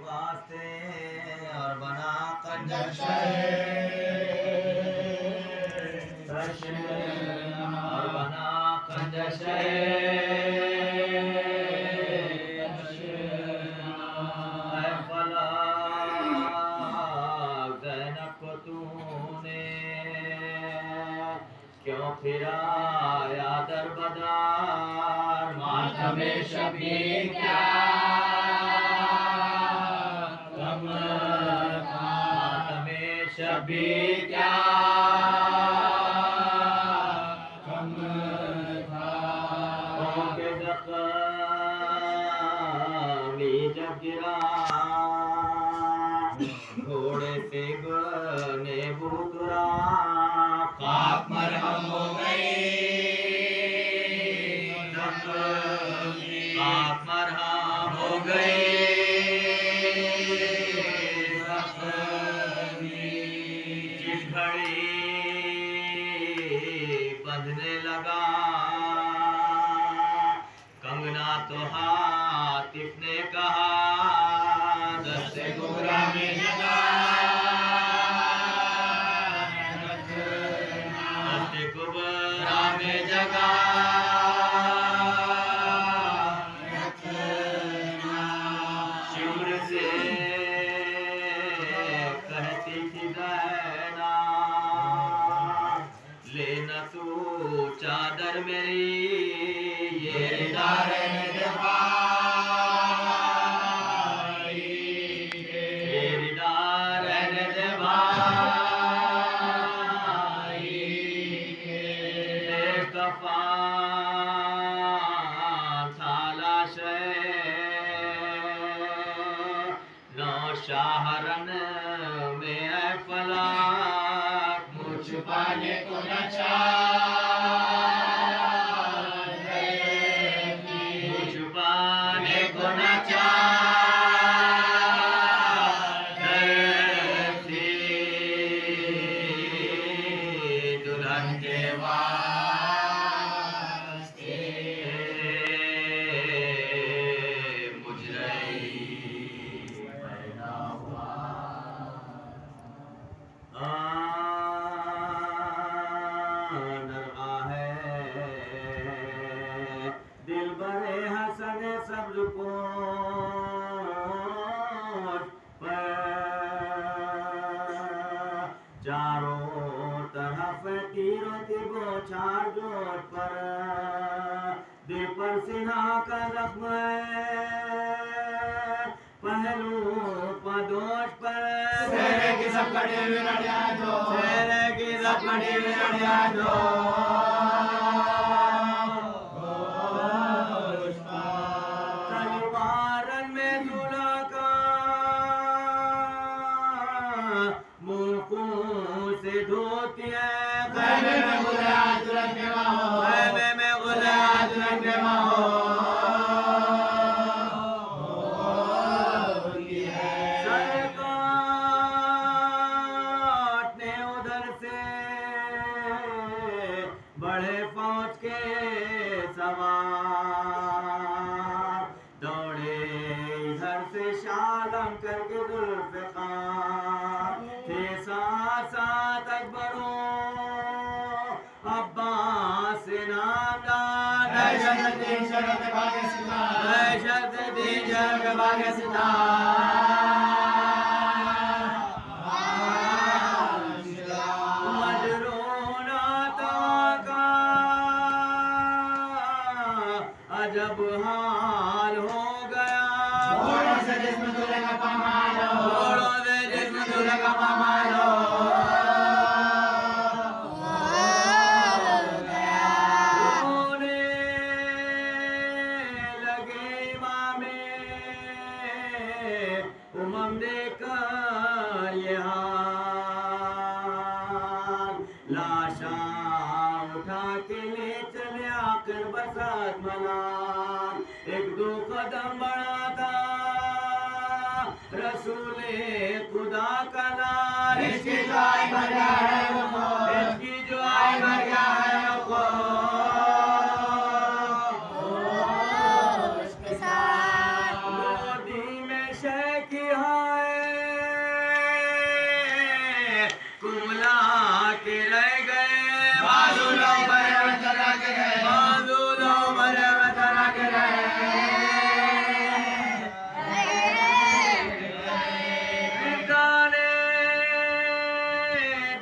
वास्ते और बना कंजर और बना कंजर फला ज़ैनब को तूने क्यों फिराया दरबदार मातमे शबीर क्या गम था मातमे शबीर क्या गम था के ज़ख्मी जब गिरा घोड़े से ने बुतरा खाक मरहम हो गई खाक मरहम हो गई जिस घड़ी बंधने लगा कंगना तो हातिफ ने कहा दस्ते कुबरा में जगा दस्ते कुबरा में जगा शिवर से कहती थी ज़ैना लेना तू चादर मेरी ये रिदार शाहरन में फलाक मुझ पाने को न चाहे मुझ पाने को न चाहे दुल्हन के वास्ते मुझ रही दिल बड़े हसन सब्ज पोश पर चारों तरफ तीरों की बौछार जोर पर दिल पर सिन्हा का जख्म है पहलू पदोश पर सेरे की सब कटे हुए लड़िया दो सेरे की सब कटे हुए लड़िया दो तलवारन में दूल्हा का मुंह से धोती है खैमे में गुला दुल्हन के माँ हो खैमे में गुला दुल्हन के माँ हो बड़े फौज के सवार दौड़े इधर से शालम करके जुल्फ़िकार थे साथ अकबरों अब्बास से नामदार दहशत दिन शरत भागे सितार दहशत दिन शरत भागे सितार जब हाल हो गया घोड़ों से जिस्म दूल्हे का पामाल हो घोड़ों से जिस्म दूल्हे का पामाल हो रोने लगे इमामे उमम देकर ये हाल लाशा उठा के ले चले आकर बरसात मना एक दो कदम बढ़ा था रसूले खुदा का लाल इसकी जो आई भर गया है वो इसकी जो आई भर गया है वो उसके साथ मोदी में शहर की हाय कुमला के रह गए बाजुलो भरे वतरा के रहे बाजुलो भरे वतरा के रहे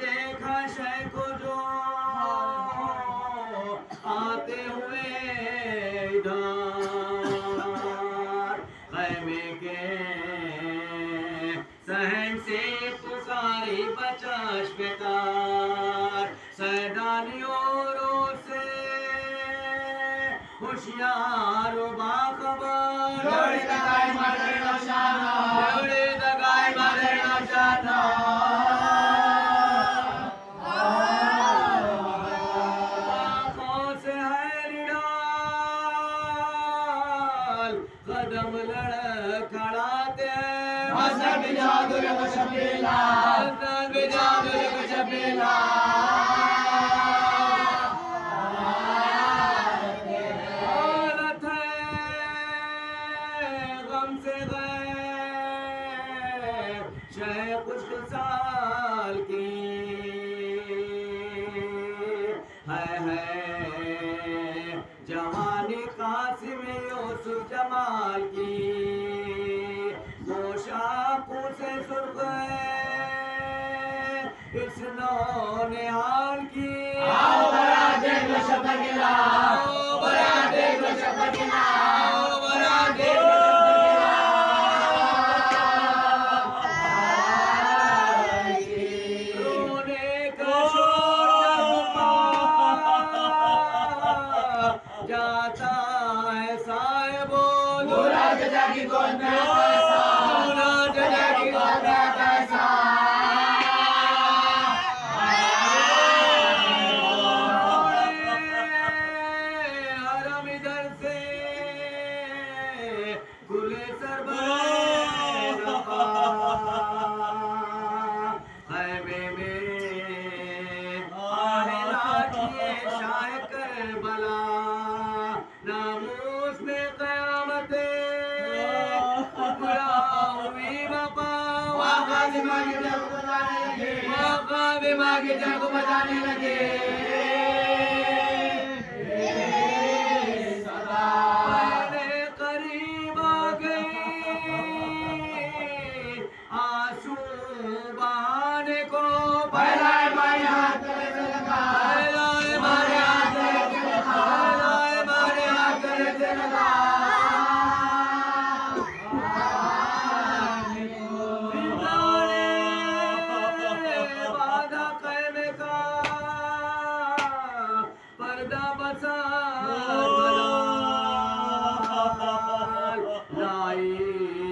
देखा शय को जो आते हुए इधर खैमे के सहन से पुकारी बचाश बेकार सैदानियों से होशियार बाखबर जोड़ी दगाई मारे नौशाना जोड़ी दगाई मारे नौशाना कदम लड़खड़ाते हसन बिजादुल कशबीला हसन बिजादुल कशबीला हालत है गम से गए शह कुछ साल की है जवानी कासिम यूसुफ जमाल की पोशाकों से सुर्ख इस नौनिहाल की आओ बड़ा देख लो शब्द गिला आओ बड़ा देख लो शब्द गिला आओ बड़ा देख लो जाता है साहिबो दूरा जजा की गोद में कैसा दूरा जजा की गोद में कैसा हरम इधर से गुले सरबत खैमे में आहला किए शाह करबला नामूस में क़यामत उबरा हुई बापा वाक़ा दिमागी जग बजाने लगे वाक़ा दिमागी जग बजाने लगे पहले करीब आ गई आंसू बहाने को पहला मारे हाथ गले से लगा पहला मारे हाथ गले से लगा बाधा कहने का पर्दा बसा लाई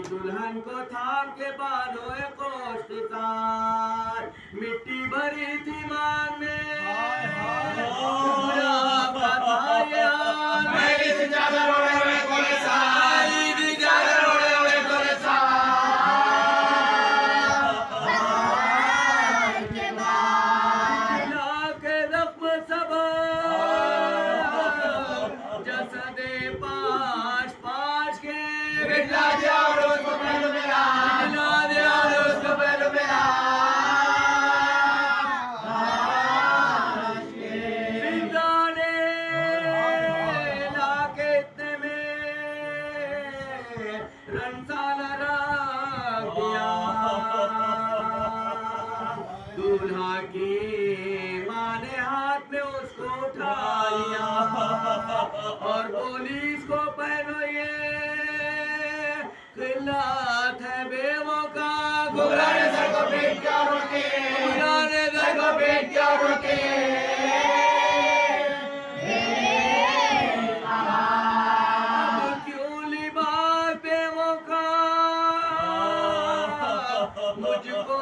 दुल्हन को थाम के बालों कोष्ठ सार मिट्टी भरी थी मांग में दूल्हा की माँ ने हाथ में उसको उठा लिया और पुलिस को पहनो ये खिलात है बेवों का घुघराने सर को पेट क्या रोके घुघराने सर को पेट क्या रोके क्यों लिबास बेवों का मुझको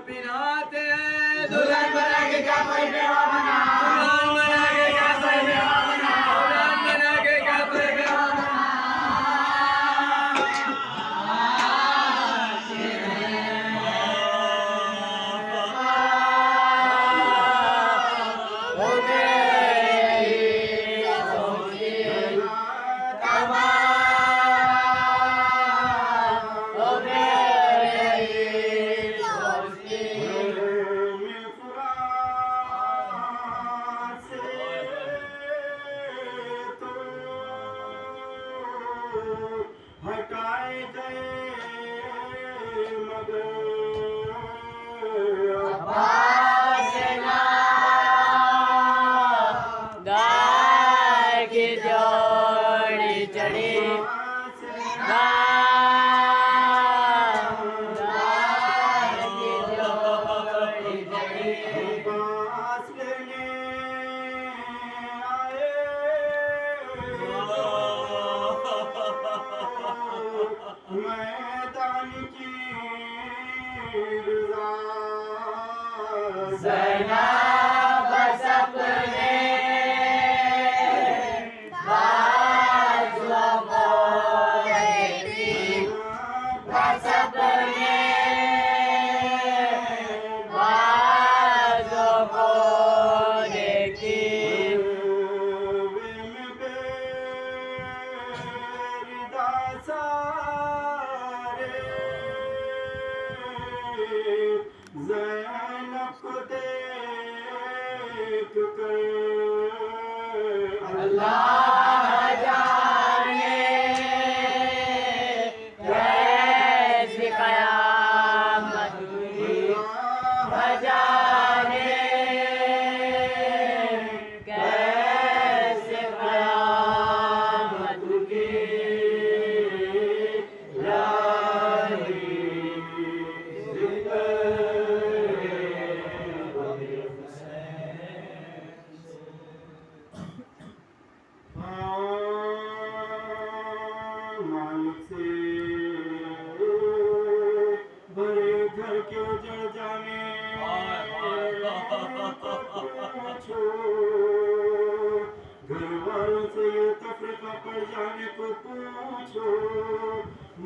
पिराते हैं दुल्हन बना के क्या कोई बेवा बना दुल्हन बना के क्या कोई बेवा बना दुल्हन बना के क्या कोई बेवा बना Oh, अब्बास ना गाय की जोड़ी चढ़ी मैदान की ज़ैनब सपने बाज़ों को देखी सपने बाज़ों को देखी ज़ैनब को देख कर अल्लाह जाने कैसी क़यामत हुई जाने कैसे क़यामत हुई मालिक से बड़े घर के उजड़ जाने पूछो घर वालों से ये तफरीका पड़ जाने को पूछो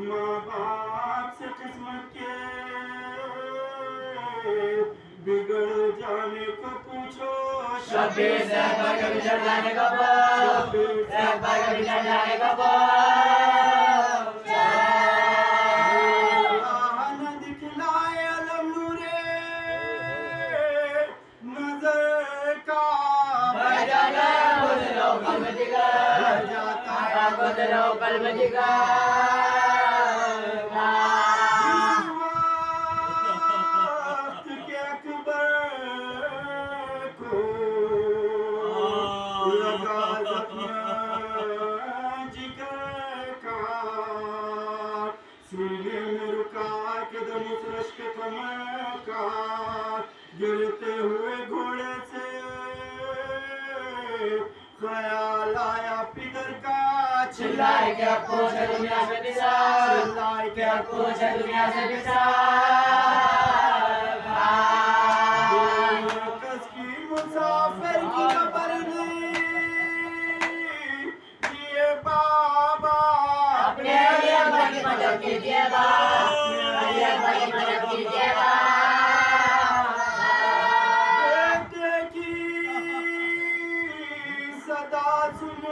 माँ बाप से किस्मत के बिगड़ जाने को पूछो शब्बीर से भाग्य बिछड़ जाने का बोल भाग्य बिछड़ जाने का बोल न दिखलाए अलम नूरे नजर का बजाना बदलो कल्ब जिगर बदलो कल्ब वक्त के अकबर को लगा जख्म जिगर का सीने में रुका के धनुष रश्क कमर का गिरते हुए घोड़े से ख्याल आया पितर का चिल्लाए क्या पूछ दुनिया से दिशा चिल्लाए क्या पूछ दुनिया से दिशा कस की मुसाफिर की खबर नहीं ये बाबा अपने अलिया भाई की मदद कीजिए बा अलिया भाई की मदद कीजिए बा बेटे की सदा सुन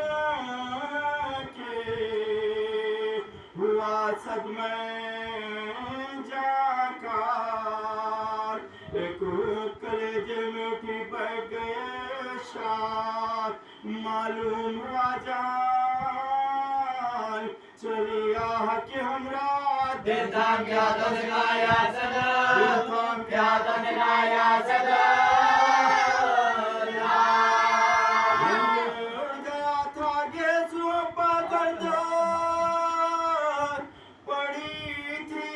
के हुआ सदमे जाकर एक कलेजे में उठी बैठ गए शान मालूम हुआ जान चली आह के हमरा दिल थाम क्या तो निभाया सदा दिल थाम क्या तो निभाया सदा गया था गेसुओं पर गर्दन पड़ी थी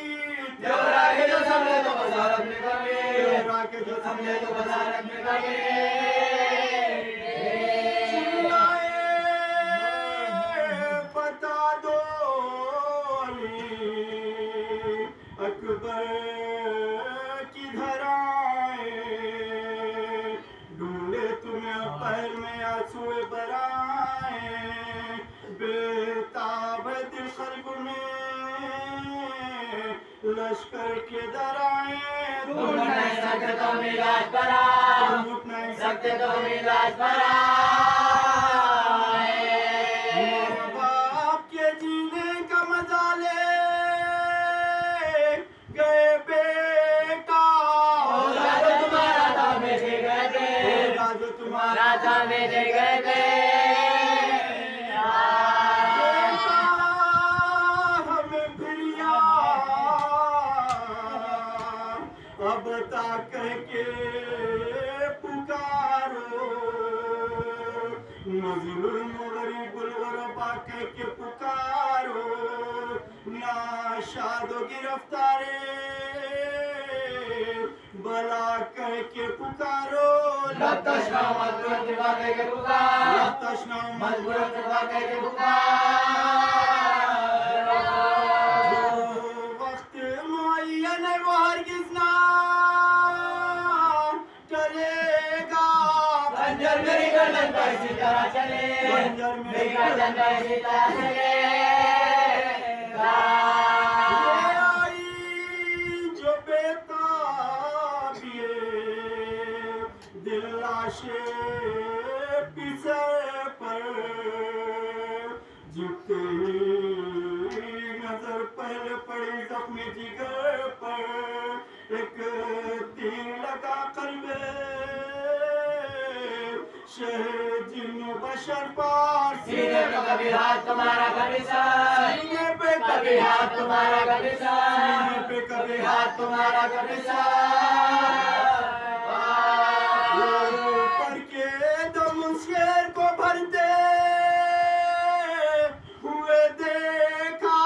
देवरा के जो समझे तो बजारत में कभी तेरा के जो समझे तो बजारत में कभी चिल्लाए बता दो अली अकबर किधर आए ढूंढे तुम्हें पैर में आंसुए बराए बेताब दिल खल्ब में लश्कर के दराए तुम नहीं सकते तो मिलाज परा उठ नहीं सकते तो मिलाज परा बाप के जीने का मजा ले गए बेटा राजा तुम्हारा था मेरे गए थे राजा तुम्हारा राजा मेरे गए थे बेटा हमें फिर याद अब तक के पुकारो मजलूम गरीबुल गुरबा कह के पुकारो नाशादो गिरफ्तारे बला कह के पुकारो लतशना मजबूर दिवा कह के पुकार लतशना मजबूर दिवा कह के पुकार वक्त मुअय्यन है वो हरगिज़ ना चलेगा खंजर मेरी गर्दन पर इसी तरह चले खंजर मेरी गर्दन पर इसी तरह चले जो बेताबिए दिल लाशे पिसर पर झुकते ही नजर पहले पड़ी जख्मी जिगर पर एक तीर लगा कल्बे शहर जिन्नो बशर पार सीने पे कभी हाथ तुम्हारा कभी सर सीने पे कभी हाथ तुम्हारा कभी सर सीने पे कभी हाथ तुम्हारा कभी सर ऊपर के दम शेर को भरते हुए देखा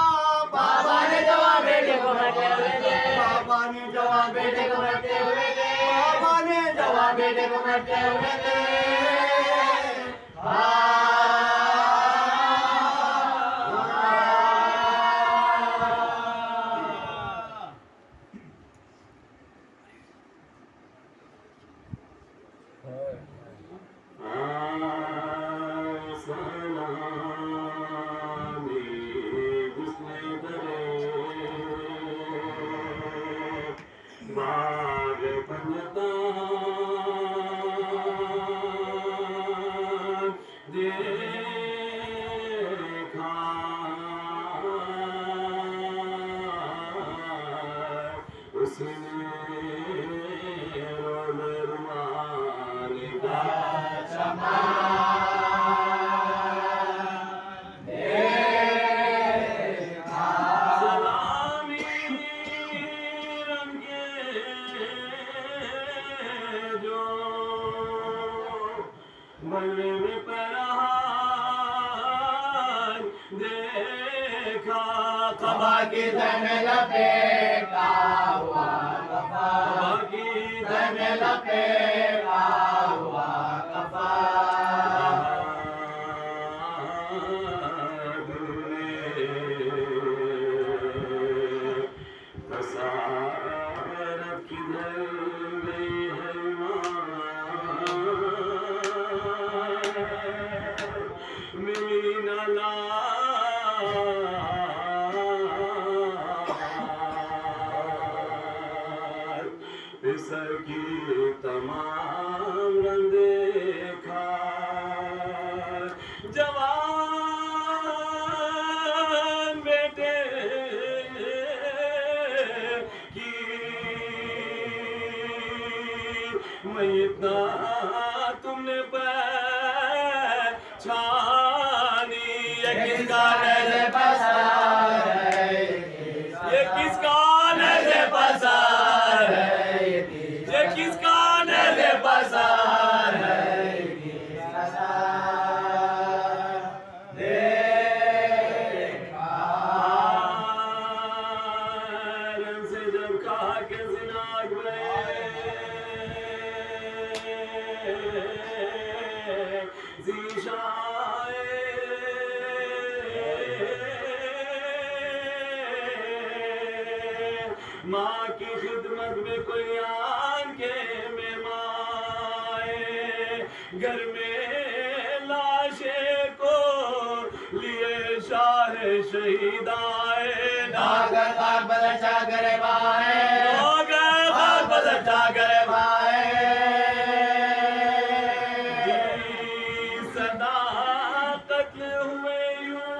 बाबा ने जवान बेटे को मरते हुए दे बाबा ने जवान बेटे को मरते हुए दे बाबा ने जवान बेटे को मरते हुए दे कबा की धन लपेटा हुआ कफा की धन लपेटा हुआ कफा सर की तमाम रंग देखा जवान बेटे की मैं इतना तुमने पहचानी ये किसका नजर पसार है ये किसका नजर पसार है ये किसका नजर पसार है से जब कहा के जिनाग माँ की खिदमत में कोई आन के मेहमान घर में लाशे को लिए शाह शहीद आए नागर खाक बदल चागर बाए नागर खाक बदल चागर बाए सदा कत्ल हुए यूं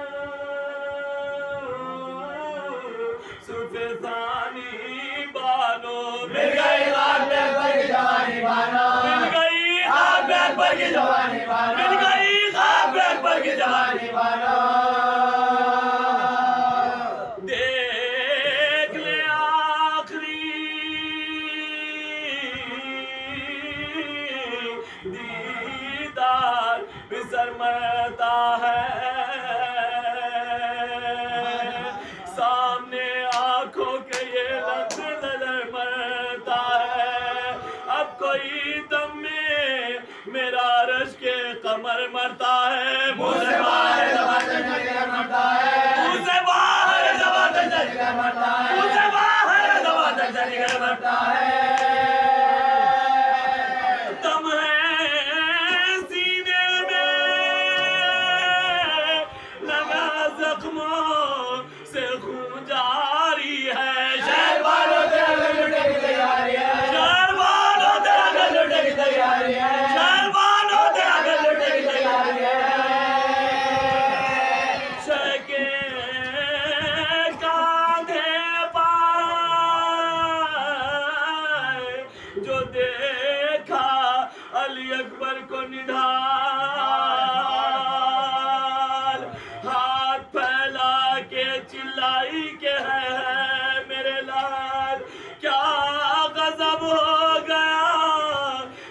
सुफेसानी बानो मिल गई आग पर की जवानी बानो मिल गई आग पर की जवानी बानो मिल गई आग पर की जवानी बानो देख ले आखिरी से निकल पड़ता है। दम है सीने में लगा जख्मों से खून जारी है। शहर वालों तेरा घर लुटने की तैयारी है। शहर वालों तेरा घर लुटने की तैयारी है। शहर वालों तेरा घर लुटने की तैयारी है। के कांधे पाए जो देखा अली अकबर को निढाल, हाथ फैला के चिल्लाई के है मेरे लाल, क्या गजब हो गया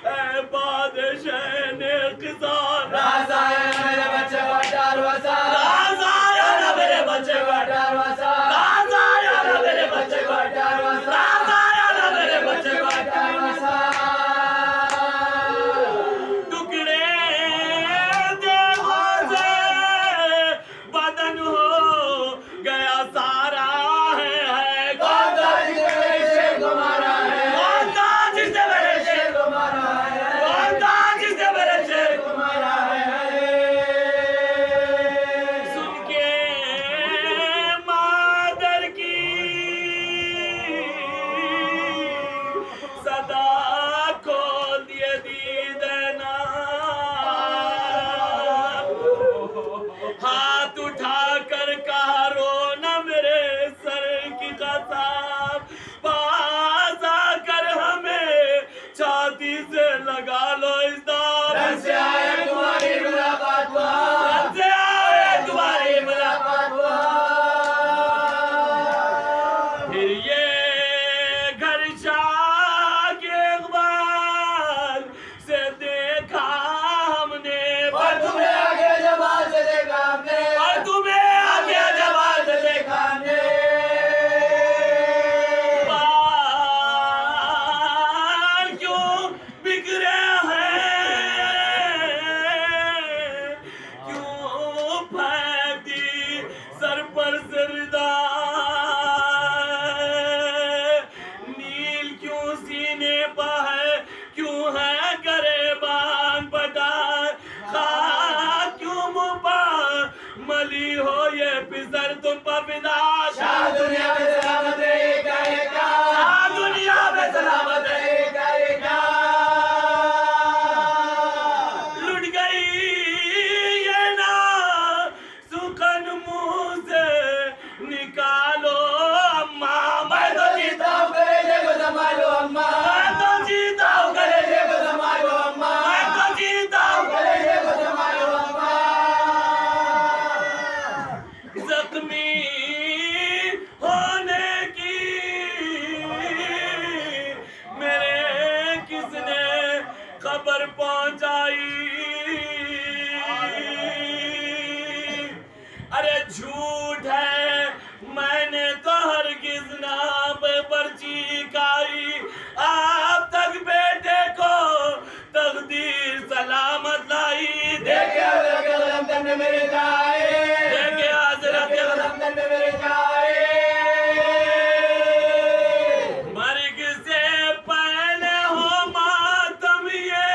ए बादशाह ने क़िज़ा। राज़ आया मेरे बच्चे को डार वसा। राज़ आया ना मेरे बच्चे को डार वसा। राज़ आया ना मेरे बच्चे को डार वसा। राज़ आया ना मेरे बच्चे को डार वसा। टुकड़े देहों से बदन हो गया सारा है कौन था जिसने मेरे शेर को मारा है? कौन था जिसने मेरे शेर को मारा है? कौन था जिसने मेरे शेर को मारा है? सुन के मादर की सदा खोल दिए दीदना, हाथ उठाकर कहा रो न मेरे सर की कसम, पास आकर हमें छाती से लगा लो इस दाम। रन से आए तुम्हारी मुलाकात हुआ। रन से आए तुम्हारी मुलाकात हुआ। फिर ये घर शाह के इक़बाल से देखा हमने, और तुम्हें आगे जमाल से देखा हमने। और तुम्हें आगे जवाब से देखा हमने। बाल क्यों बिखरे हैं, क्यों फेंक दी सर पर सिरदा, नील क्यों सीने पर है, क्यों है गरेबान पटा, खाक क्यों मुँह पर मली हो ये पिसर तुम पर फिदा। शाह दुनिया में सलामत रहे क्या ये क्या? शाह दुनिया में सलामत रहे क्या ये क्या? लुट गई ये ना सुखन मुंह से निकालो अम्मा, मैं तो जीता जीता हूँ कलेजे को संभालो अम्मा। मैं तो जीता हूँ कलेजे को संभालो अम्मा। मैं तो जीता हूँ कलेजे को संभालो अम्मा। जख्मी होने की मेरे किसने खबर पहुंचाई, अरे झूठ है मैंने तो हरगिज़ ना पर्ची खाई, आप तक बेटे को तकदीर सलामत लाई। देखे हज़रत के कदम तने मेरे जाए। देखे हज़रत के कदम तने मेरे जाए। मर्ग से पहले हो मातम ये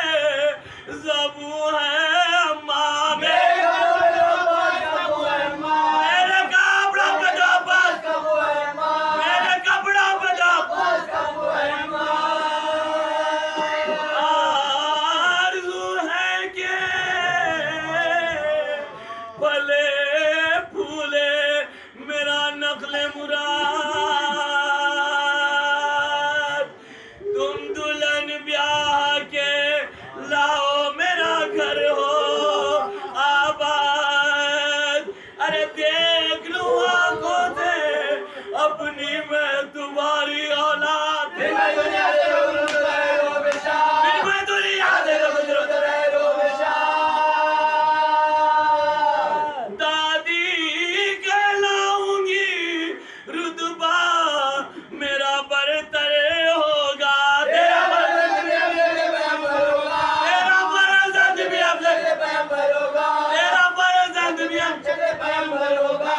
ज़बू है अम्मा, मेरे कपड़ों पे जो पास कबू है अम्मा। मेरे कपड़ों पे जो पास कबू है अम्मा। मेरे कपड़ों पे जो पास कबू है अम्मा। आरज़ू है कि फले फूले मेरा नखले मुराद, तुम दुल्हन ब्याह के लाओ मेरा घर हो आबाद, अरे देख लूं आंखों से अपनी मैं तुम्हारी औलाद, फिर मैं दुनिया से गुजरूं तो रहे रो बेशार। फिर मैं दुनिया से गुजरूं तो रहे रो बेशार। दादी कहलाऊंगी रुतबा मेरा बरतर होगा, तेरा फर्ज भी अब तेरे पैगंबर होगा। तेरा फर्ज भी अब तेरे पैगंबर होगा। तेरा फर्ज भी अब तेरे पैगंबर होगा।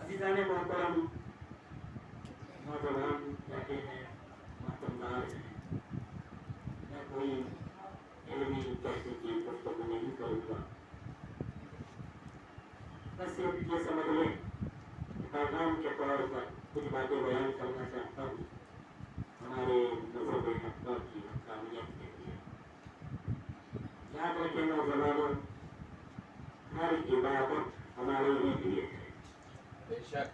अजीज़ाने मोहतरम नौजवान बैठे हैं महतमदार हैं मैं कोई इल्मी कहती की गुफ्तगू नहीं करूँगा बस सिर्फ ये समझ लें पैगाम के तौर पर कुछ बातें बयान करना चाहता हूँ हमारे मज़हब हक़ की हक़ानियत के लिए याद रखें नौजवानों हर इबादत हमारे ही लिए है बेशक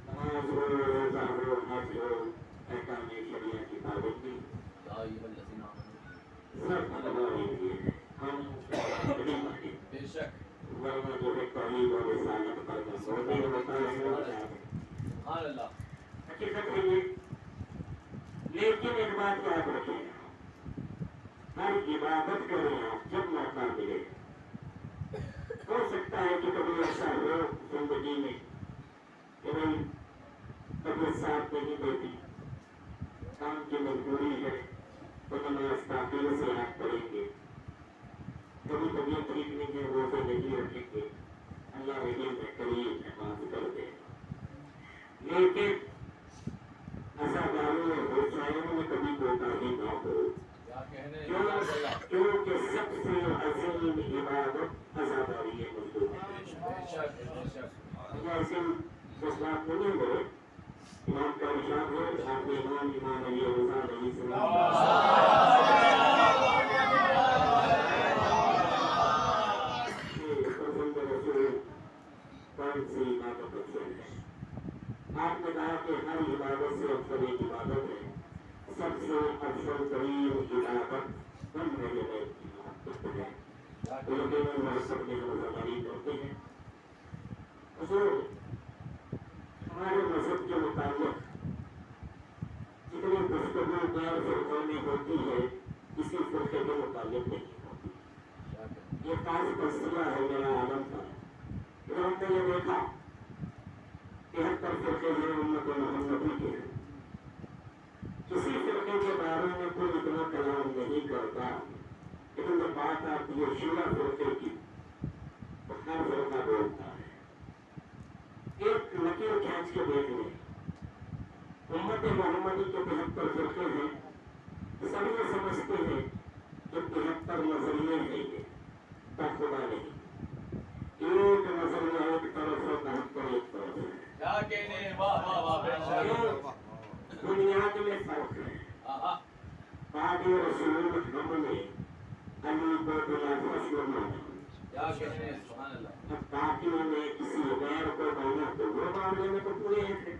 नमाज हो रोज़ा हो हज हो अहकाम शरिया की पाबंदी सब हमारे लिए है हम नहीं माने बेशक वरना जो है तौहीद और रिसालत पर मोदी ने बताया हकीकत है ये लेकिन एक बात याद रखें हर इबादत करें आप जब मौका मिले हो सकता है कि कभी ऐसा हो जिंदगी में कि भाई तबीयत साथ नहीं देती काम की मजबूरी है तो नमाज ताक़ीद से आप पढ़ेंगे कभी तबीयत ठीक नहीं है रोज़े नहीं रखेंगे अल्लाह रहीम है करीम है माफ कर दे लेकिन अज़ादारों और होशियारों में कभी कोताही ना हो क्योंकि सबसे अजीम इबादत अज़ादारी है मजदूर ऐसे जज्बात नहीं हुए इमाम का इरशाद है आपने इमाम अली रज़ा अलैहिस्सलाम कौन सी इबादत अफजल है आपने कहा कि हर इबादत से अफजल एक इबादत है सबसे अफजल तरीन इबादत हम मजहब है सबने रोज़ादारी करते हैं हमारे मजहब के मुताबिक जितनी गुफ्तगू गैर फिरकों में होती है किसी फिरके के मुताबिक नहीं होती ये खास तस्वीर है मेरा आलम का फिर हमने ये देखा 73 फिरके हैं उम्मत मोहम्मदी के किसी फिरके के बारे में कोई इतना कलाम नहीं करता लेकिन जब बात आती है शिया फिरके की तो हर फिरका बोलता है एक लकीर खींच के देख लें उम्मत मोहम्मदी के 73 फिरके हैं सभी ये समझते हैं कि 73 नजरिए हैं ये खुदा नहीं एक नजरिया एक तरफ है 72 एक तरफ है क्या कहने वाह वाह वाह बेशक बुनियाद में फर्क है पादी रसूल हमने अली को बिलाफस माना क्या कहने सुभान अल्लाह अब बाकियों ने किसी गैर को माना तो वो मामले में तो पूरे हैं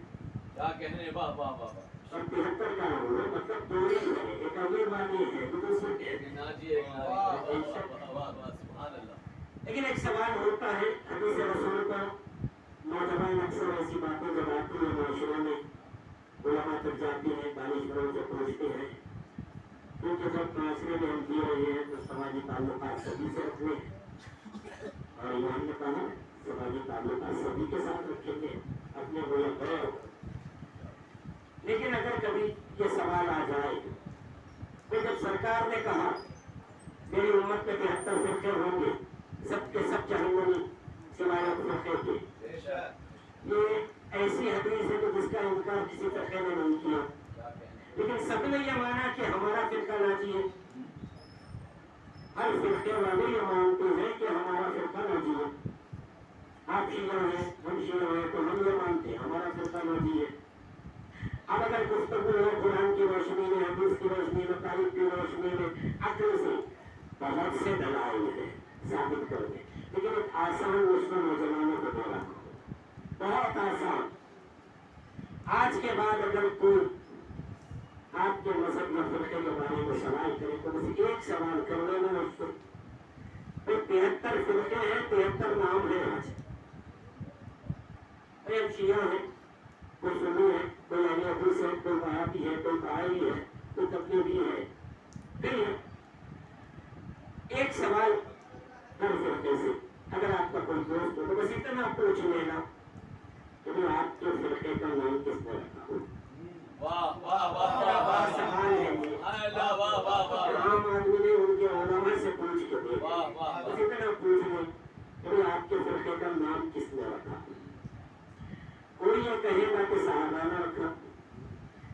क्या कहने वाह वाह वाह वाह और 73 का हुआ मतलब पूरे है एक अमीर मानी है तो दूसरे एक नाजी एक नाजी वाह वाह सुभान अल्लाह लेकिन एक सवाल होता है हदीस रसूल पर नौजवान अक्सर ऐसी बातें जब आती है माशरे में उलमा तक जाती हैं दानिशवरों से पूछते हैं क्योंकि जब माशरे में हम जी रहे हैं तो समाजी ताल्लुकात सभी से रखने और इमाम ने कहा समाजी ताल्लुकात सभी के साथ रखेंगे, अपने मुल्क बड़े होगा। लेकिन अगर कभी ये सवाल आ जाए तो जब सरकार ने कहा मेरी उम्मत में 73 फिरके होंगे, सबके सब जहन्नमी सिवाय फिरके के, ये ऐसी हदीस है कि जिसका इनकार किसी फिरके ने नहीं किया, लेकिन सबने ये माना कि हमारा फिरका नाजी है। हर फिरके वाले ये मानते हैं कि हमारा फिरका नाजी है। आप शिया हैं, हम शिया हैं, तो हम ये मानते हैं हमारा फिरका नाजी है। अब अगर गुफ्तगू है कुरान की रोशनी में, हदीस की रोशनी में, तारीख की रोशनी में, अक्ल से बहुत से दलाइल है साबित करने, लेकिन एक आसान मुश्किल नौजवानों को बोला, बहुत आसान। आज के बाद अगर कोई आपके मजहब में फिरके के बारे में सवाल करे तो बस एक सवाल कर लेना उसको, तो 73 फिरके हैं, 73 नाम है। आज एक शिया है, कोई सुन्नी है, कोई अहले हदीस है, कोई वहाबी है, कोई बहाई है, कोई तबलीगी है, फिर एक सवाल हर फिरके से अगर आपका कोई दोस्त हो तो बस इतना पूछ लेना कि आपके फिरके का नाम किसने रखा। वाह वाह वाह सवाल है ये, आम आदमी ने उनके उलमा से पूछ के देखा, बस इतना पूछ ले कि आपके फिरके का नाम किसने रखा। कोई ये कहेगा कि साहबा ने रखा,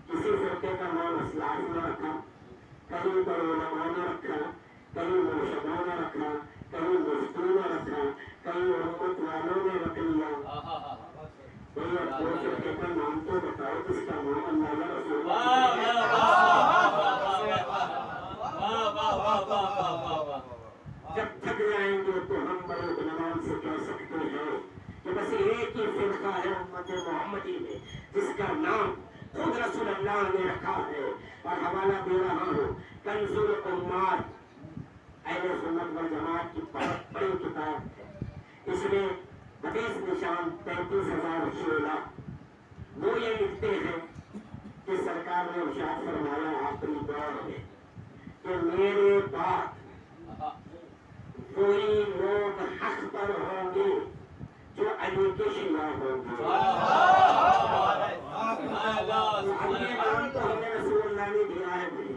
किसी फिरके का नाम असलाफ ने रखा, कहीं पर उलमा ने रखा, कहीं मुर्शिदा ने रखा, कहीं मुफ्ती ने रखा, कहीं उम्मत वालों ने रख लिया। भैया कोई फिरके का नाम तो बताओ जिसका नाम अल्लाह रसूल। जब थक जाएंगे तो हम बड़े इत्मीनान से कह सकते हैं कि बस एक ही फिरका है उम्मत मोहम्मदी में जिसका नाम खुद रसूल अल्लाह ने रखा है, और हवाला दे रहा हूँ कंजुल उम्मत अहले सुन्नत वल जमात की बहुत बड़ी किताब है। इसमें हदीस निशान 33,016 वो ये लिखते हैं कि सरकार ने इरशाद फरमाया आखिरी दौर में कि मेरे बाद कोई लोग हक पर होंगे जो अली के शिया होंगे। ये नाम तो हमें रसूलुल्लाह ने दिया है भाई,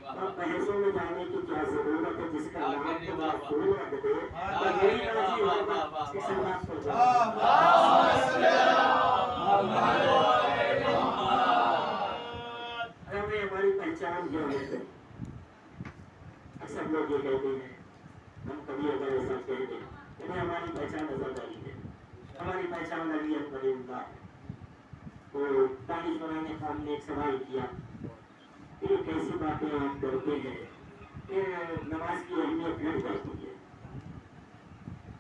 और बहसों में जाने की क्या जरूरत है, जिसका नाम तो रसूल रख दे तो यही राजी होगा कि सलाम पर हमें हमारी पहचान जो है। अक्सर लोग ये कहते हैं, हम कभी अगर ऐसा कह दें कि हमारी पहचान अज़रदारी है, हमारी पहचान अली वलीउल्लाह है, तो दानिशवरान ने हमने एक सवाल किया कि कैसी बातें आप करते हैं, फिर नमाज की अहमियत घट जाती है।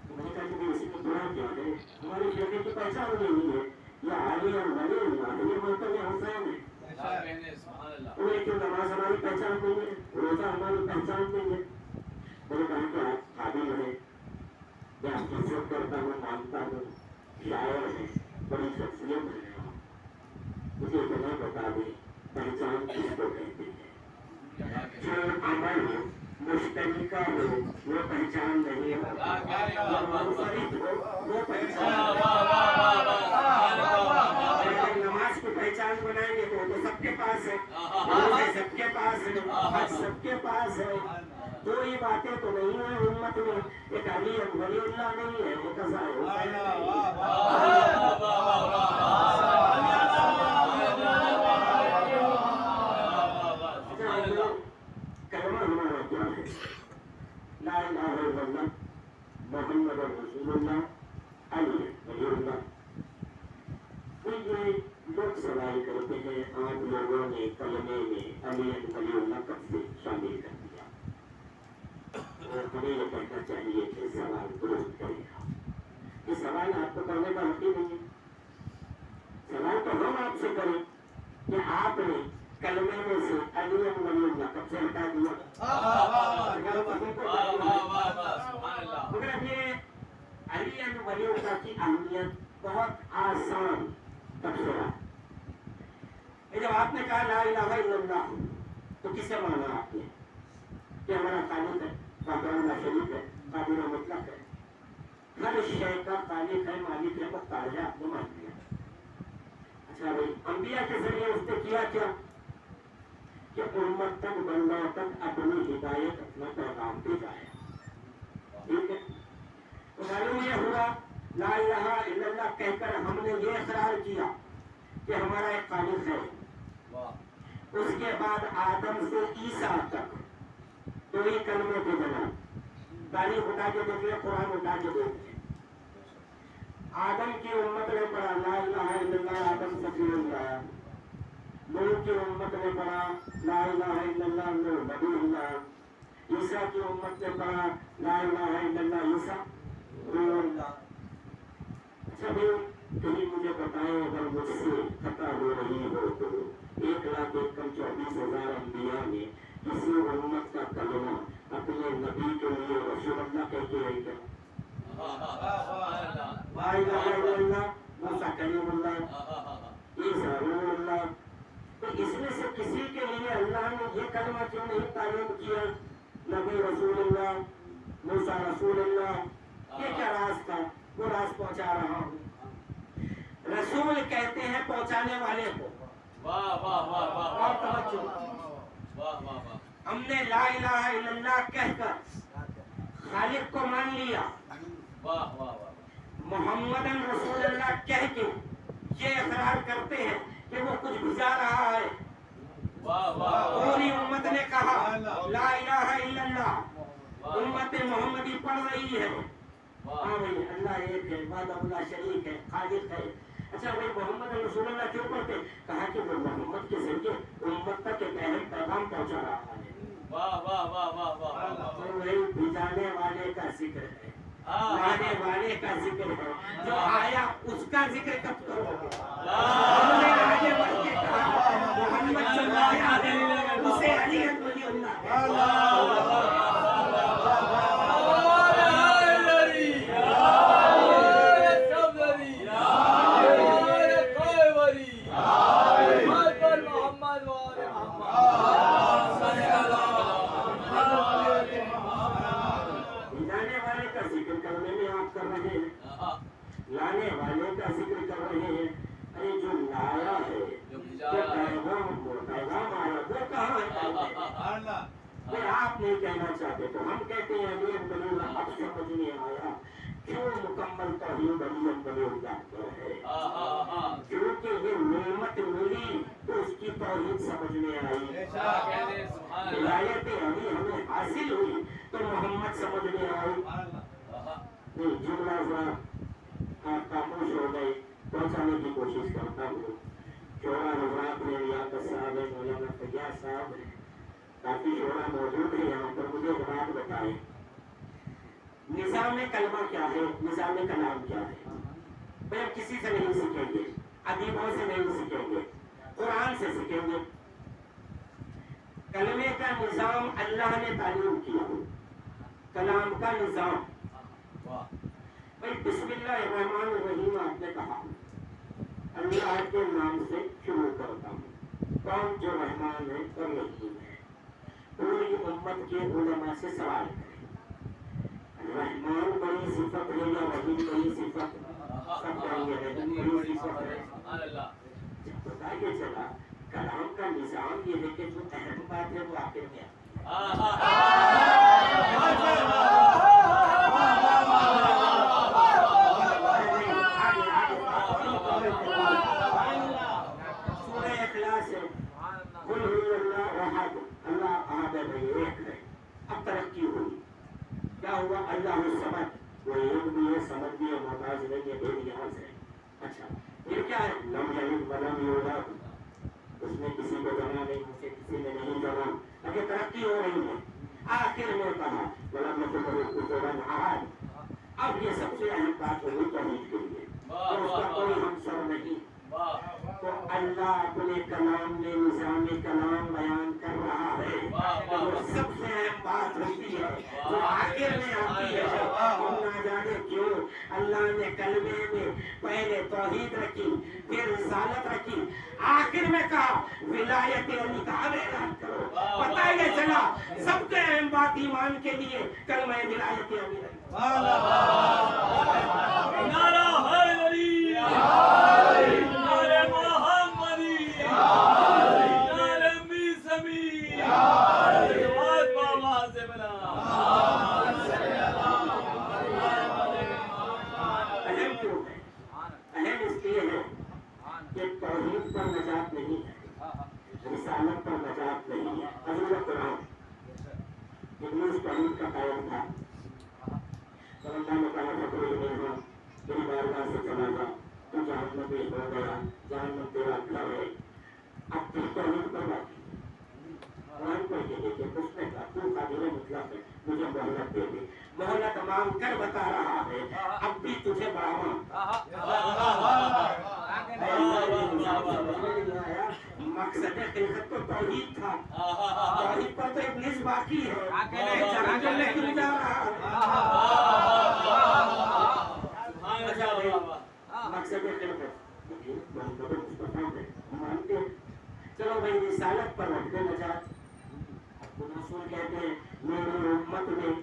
तो मैंने कहा कि इसी में बुरा क्या है, हमारी फिरके की पहचान नहीं है, यह अली और वलीउल्लाह है, ये मरतबे हुसैन है। क्यों नमाज हमारी पहचान नहीं है, रोजा हमारी पहचान नहीं है। मैंने कहा कि आप काबिल है, मैं आपकी इज्जत करता हूँ, मानता हूँ, शायर है, बड़ी शख्सियत है, मुझे इतना बता दें पहचान किसको कहते हैं। जो अमल हो, मुश्तरिका हो, वो पहचान नहीं हो, मुनफरिद हो, वो पहचान। नमाज को पहचान बनाएंगे तो वो सबके पास है, सबके पास है, हज सबके पास है। तो ये बातें तो नहीं है उम्मत में, एक अली वलीउल्लाह नहीं है, एक कलमा हमारा क्या है, ला इलाहा इल्लल्लाह मुहम्मद रसूलुल्लाह अली वलीउल्लाह। तो ये लोग सवाल करते हैं, आप लोगों ने कलमे में अली वलीउल्लाह कब से शामिल कर दिया, और हमें ये कहना चाहिए कि सवाल दुरुस्त करेगा। ये सवाल आपको करने का हक ही नहीं है। सवाल तो हम आपसे करें कि आपने कलमे में से अली वलीउल्लाह कब से हटा दिया। मगर ये अली वलीउल्लाह की अहमियत बहुत आसान तबसरा। जब आपने कहा ला इलाहा इल्लल्लाह तो किसे माना आपने कि हमारा खालिक है, कादिर शरीफ है, कादिर मुतलक है। हर शय का खालिक है, मालिक है, मुख्तार है, आपने मान लिया। अच्छा भाई, अंबिया के जरिए उसने किया क्या कि उम्मत तक, बंदा तक अपनी हिदायत, अपना पैगाम भेजाया। ठीक है, तो मालूम यह हुआ ला इलाहा इल्लल्लाह कहकर हमने ये इकरार किया कि हमारा एक खालिक है। उसके बाद आदम से ईसा तक तो ही कलमे थे जनाब। तारीख उठा के देखिए, कुरान उठा के देखिए। आदम की उम्मत ने पढ़ा ला इलाहा इल्लल्लाह, आदम सफीरुल्लाह। नूह की उम्मत ने पढ़ा ला इलाहा इल्लल्लाह, नूह नबीउल्लाह। ईसा की उम्मत ने पढ़ा ला इलाहा इल्लल्लाह, ईसा रूहुल्लाह। अच्छा भाई, कहीं मुझे बताएं अगर मुझसे खता हो रही हो तो 1,24,000 अंबिया ने किसी उम्मत का कलमा अपने नबी के लिए रसूलुल्लाह कहते हैं क्या? ला इलाहा इल्लल्लाह, मूसा कलीमुल्लाह, ईसा रूहुल्लाह। तो इसमें से किसी के लिए अल्लाह ने ये कलमा क्यों नहीं तालीम किया? नबी रसूलुल्लाह, मूसा रसूलुल्लाह, ये क्या राज था? वो राज पहुंचा रहा हूँ। रसूल कहते हैं पहुंचाने वाले को। वाह वाह वाह वाह और तवज्जो, वाह वाह वाह। हमने ला इलाहा इल्लल्लाह कहकर खालिक को मान लिया। वाह वाह वाह। मोहम्मदन रसूलुल्लाह कह के ये इकरार करते हैं कि वो कुछ भिजा रहा है। वाह वाह। पूरी उम्मत ने कहा ला इलाहा इल्लल्लाह, उम्मत मोहम्मदी पढ़ रही है। हाँ भाई, अल्लाह एक है, वाहदहुल्ला शरीक है, खालिक है। अच्छा भाई, मोहम्मद रसूलुल्लाह क्यों पढ़ते? कहा कि वो मोहम्मद के जरिए उम्मत तक एक अहम पैगाम पहुंचा रहा है। वाह वाह वाह वाह वाह। तो वही भिजाने वाले का जिक्र है, लाने वाले का जिक्र है। जो आया उसका जिक्र कब करोगे? हमने आने वाले के कहा मोहम्मद जो आया है उसे अली वलीउल्लाह। लाने वाले का जिक्र कर रहे हैं। अरे जो लाया है, जो पैगाम आया, वो कहाँ है? भाई आप नहीं कहना चाहते तो हम कहते हैं अब समझ नहीं आया क्यों मुकम्मल तौहीद अली वलीउल्लाह है। क्योंकि ये नेमत मिली तो उसकी तौहीद समझ में आई। हिदायत अली हमें हासिल हुई तो मोहम्मद समझ में आई। नहीं, जुमला आप खामोश हो गए, पहुंचाने की कोशिश करता हूँ। शोरा हजरात ने याद साहब है, मौलाना फैयाज साहब है, काफी शोरा मौजूद है यहाँ पर। मुझे एक बात बताएं, निज़ाम कलमा क्या है, निज़ाम कलाम क्या है? भाई हम किसी से नहीं सीखेंगे, अदीबों से नहीं सीखेंगे, कुरान से सीखेंगे। कलमे का निज़ाम अल्लाह ने तालीम किया, कलाम का निज़ाम। भाई बिस्मिल्लाहिर्रहमानिर्रहीम आपने कहा, अल्लाह के नाम से शुरू करता हूँ। कौन? जो रहमान है और रहीम है। पूरी उम्मत के उलमा से सवाल करें, रहमान बड़ी सिफत है या रहीम बड़ी सिफत? सब कहेंगे रहीम बड़ी सिफत है। बताइए चला, कलाम का निज़ाम ये है कि जो अहम बात है वो आखिर में अब तरक्की हुई। क्या हुआ? अल्लाह समझ, वो एक भी है, समझ भी है, मोहताज नहीं है, बेनियाज है। अच्छा, ये क्या है? लम यलिद वलम यूलद, उसने किसी को जमा नहीं, उसे किसी ने नहीं जमा। अगर तरक्की हो रही है, आखिर में कहा वलम यकुन कुफुवन अहद। अब ये सबसे अहम बात हुई तौहीद के लिए, और उसका कोई हमसर नहीं। तो अल्लाह अपने कलाम में निज़ाम कलाम बयान कर रहा है। तो सबसे अहम बात होती है जो आखिर में आती है। ना जाने क्यों अल्लाह ने कलमे में पहले तौहीद रखी, फिर रिसालत रखी, आखिर में कहा विलायत अली का ऐलान करो। पता ही चला सबसे अहम बात ईमान के लिए कलमा विलायत अली। कायम था। तो अल्लाह ने कहा था कोई नहीं हो मेरी बारगाह से चला जा, तू जहन्नम में हो गया, जहन्नम तेरा घर है, अब तुझको नहीं पता कुरान को ये देखिए उसमें तू काबिल मुतलक है, मुझे मोहलत दे दे। मोहलत मांग कर बता रहा है अब भी तुझे बढ़ावा। मकसद खिलकत तो तौहीद था, तौहीद पर तो इब्लीस बाकी है, जहन्नम में क्यों जा रहा है? मकसद खिलकत मानते, चलो भाई रिसालत पर रखते नजात। रसूल कहते हैं मेरी उम्मत में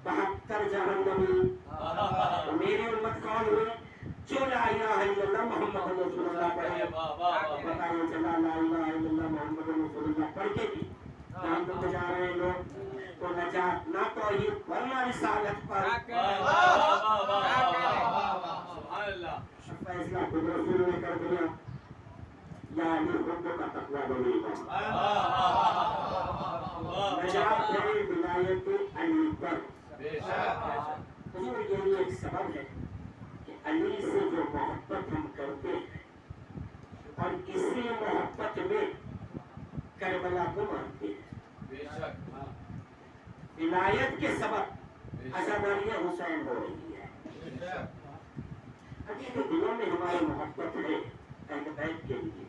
72 जहन्नमी, मेरी उम्मत कौन हुई? जो ला इलाहा इल्लल्लाह मुहम्मद रसूलुल्लाह पढ़े, बताइए चला ला इलाहा इल्लल्लाह मुहम्मद रसूलुल्लाह पढ़ के भी जहन्नम में जा रहे हैं लोग, तो नजात ना तौहीद वरना रिसालत पर। फैसला खुद रसूल ने कर दिया, यानी रब्बों का तकवा बनेगा। नजात है विलायत अली पर। यही एक सबब है कि अली से जो मोहब्बत हम करते हैं और इसी मोहब्बत में करबला को मानते हैं, विलायत के सबब अज़ादारियाँ हुसैन हो रही है। अभी दिलों में हमारी मोहब्बत है अहले बैत के लिए।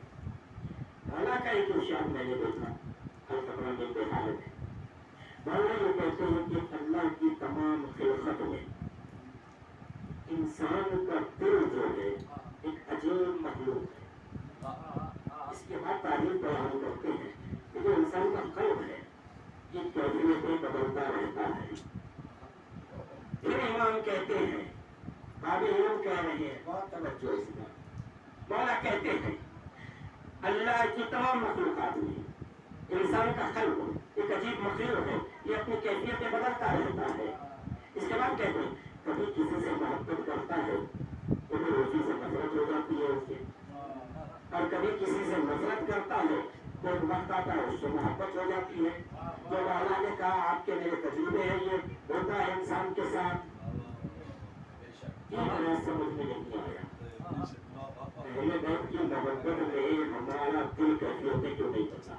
मौला का एक इरशाद मैंने देखा अल-क़ुरान में देखा है, मौला ये कहते हैं कि अल्लाह की तमाम खिलकत में इंसान का दिल जो है एक अजीब मखलूक है। इसके बाद तारीफ बयान करते हैं कि जो इंसान का कल्ब है ये कैफियतें बदलता रहता है। फिर इमाम कहते हैं, बाबे इमाम कह रहे हैं, बहुत तवज्जो इसमें, मौला कहते हैं अल्लाह की तमाम मखलूकात में इंसान का कल्ब एक अजीब मखलूक है, ये अपनी कैफियतें बदलता रहता है। इसके बाद कहते हैं कभी किसी से मोहब्बत करता है तो फिर उसी से नफरत हो जाती है उससे, और कभी किसी से नफरत करता है तो एक वक्त आता है उससे मोहब्बत हो जाती है। तो मौला ने कहा आपके मेरे तजुर्बे हैं, ये होता है इंसान के साथ। समझ में नहीं आया पहले बैठ की मोहब्बत में हमारा दिल कैफियतें क्यों नहीं पता।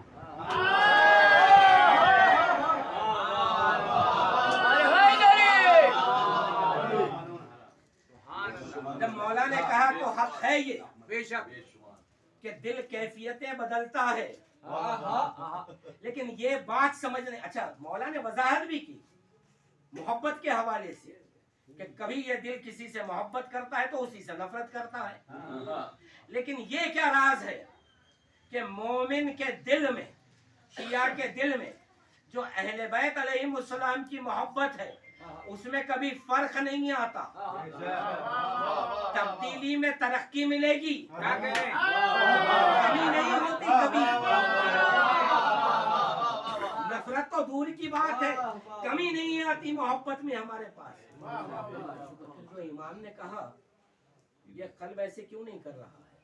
जब मौला ने कहा तो हक है ये बेशक कि दिल कैफियतें बदलता है, लेकिन ये बात समझने, अच्छा मौला ने वजाहत भी की मोहब्बत के हवाले से कि कभी ये दिल किसी से मोहब्बत करता है तो उसी से नफरत करता है। लेकिन ये क्या राज है कि मोमिन के दिल में, शिया के दिल में जो अहले बैत अलैहिमुस्सलाम की मोहब्बत है उसमें कभी फर्क नहीं आता। तब्दीली में तरक्की मिलेगी, कमी नहीं होती कभी। नफरत तो दूर की बात है, कमी नहीं आती मोहब्बत में हमारे पास। जो इमाम ने कहा ये कल्ब ऐसे क्यों नहीं कर रहा है,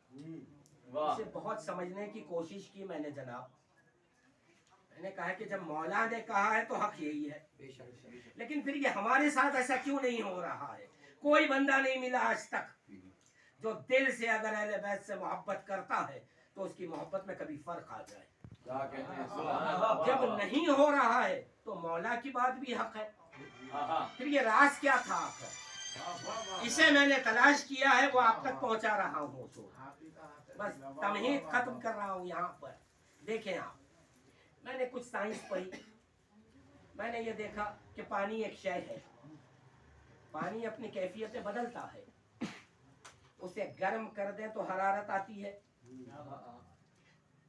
इसे बहुत समझने की कोशिश की मैंने जनाब। मैंने कहा कि जब मौला ने कहा है तो हक यही है, लेकिन फिर ये हमारे साथ ऐसा क्यों नहीं हो रहा है। कोई बंदा नहीं मिला आज तक जो दिल से अगर अहले बैत से मोहब्बत करता है तो उसकी मोहब्बत में कभी फर्क आ जाए। जब नहीं हो रहा है तो मौला की बात भी हक है। फिर ये राज क्या था आखिर, इसे मैंने तलाश किया है, वो आप तक पहुंचा रहा हूँ। तो बस तमहीद खत्म कर रहा हूँ यहाँ पर। देखें आप, मैंने कुछ साइंस पढ़ी, मैंने ये देखा कि पानी एक शय है, पानी अपनी कैफियतें बदलता है। उसे गर्म कर दें तो हरारत आती है,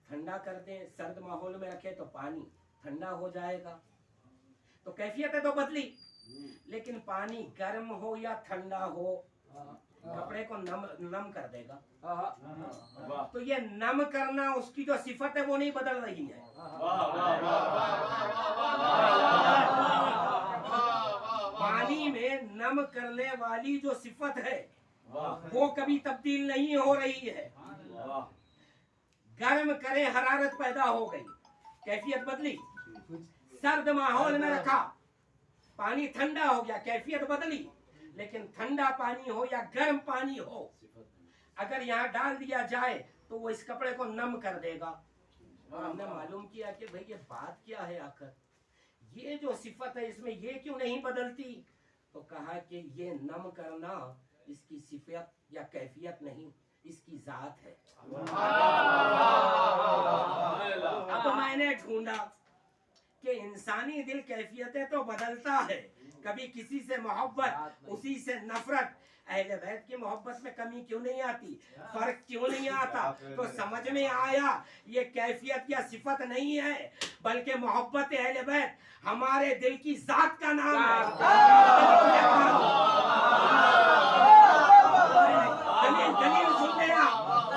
ठंडा कर दें, सर्द माहौल में रखें तो पानी ठंडा हो जाएगा। तो कैफियतें तो बदली, लेकिन पानी गर्म हो या ठंडा हो कपड़े को नम कर देगा। तो ये नम करना, उसकी जो सिफत है वो नहीं बदल रही है। पानी में नम करने वाली जो सिफत है वो कभी तब्दील नहीं हो रही है। गर्म करे, हरारत पैदा हो गई, कैफियत बदली। सर्द माहौल में रखा पानी ठंडा हो गया, कैफियत बदली, लेकिन ठंडा पानी हो या गर्म पानी हो, अगर यहाँ डाल दिया जाए तो वो इस कपड़े को नम कर देगा। और हमने मालूम किया कि भाई ये बात क्या है, आखिर ये जो सिफत है इसमें ये क्यों नहीं बदलती? तो कहा कि ये नम करना इसकी सिफत या कैफियत नहीं, इसकी जात है। अब मैंने ढूंढा कि इंसानी दिल कैफियतें तो बदलता है, कभी किसी से मोहब्बत, उसी से नफरत। अहले बैत की मोहब्बत में कमी क्यों नहीं आती, फर्क क्यों नहीं आता? तो समझ में आया ये कैफियत या सिफत नहीं है, बल्कि मोहब्बत अहले बैत हमारे दिल की जात का नाम है। दलील सुन लेना,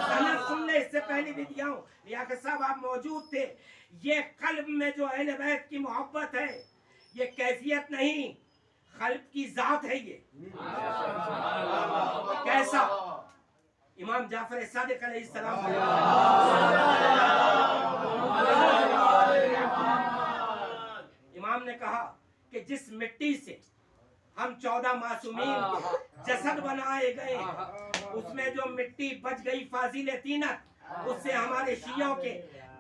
सनद सुन ले, इससे पहले भी दिया हूँ, लियाकत साहब आप मौजूद थे। ये कल्ब में जो अहले बैत की मोहब्बत है, ये कैफियत नहीं, कल्ब की जात है। ये कैसा? इमाम जाफर सादिक अलैहिस्सलाम इमाम ने कहा कि जिस मिट्टी से हम 14 मासूमीन के जसद बनाए गए हैं, उसमें जो मिट्टी बच गई फाजिल तीनत, उससे हमारे शियों के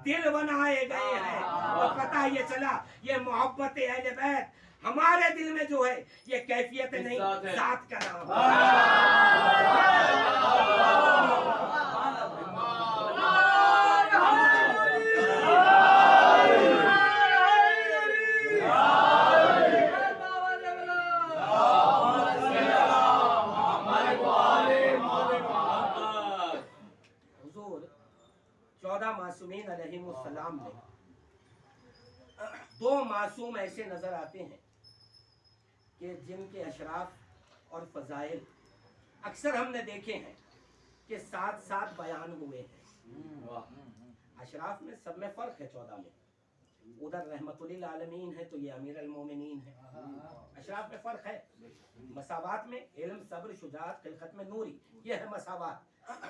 दिल बनाए गए हैं। और पता ये चला ये मोहब्बत अहले बैत हमारे दिल में जो है ये कैफियत नहीं, जात का नाम हुजूर 14 मासूमीन अलैहिमुस्सलाम में 2 मासूम ऐसे नजर आते हैं कि जिनके अशराफ और फजाइल अक्सर हमने देखे हैं कि साथ साथ बयान हुए हैं। अशराफ में सब में फर्क है, 14 में उधर रहमतुल आलमीन है तो ये अमीर अल मोमिनीन है। अशराफ में फर्क है, मसावात में इल्म, सब्र, शुजाअत, खिलकत में नूरी, ये है मसावात।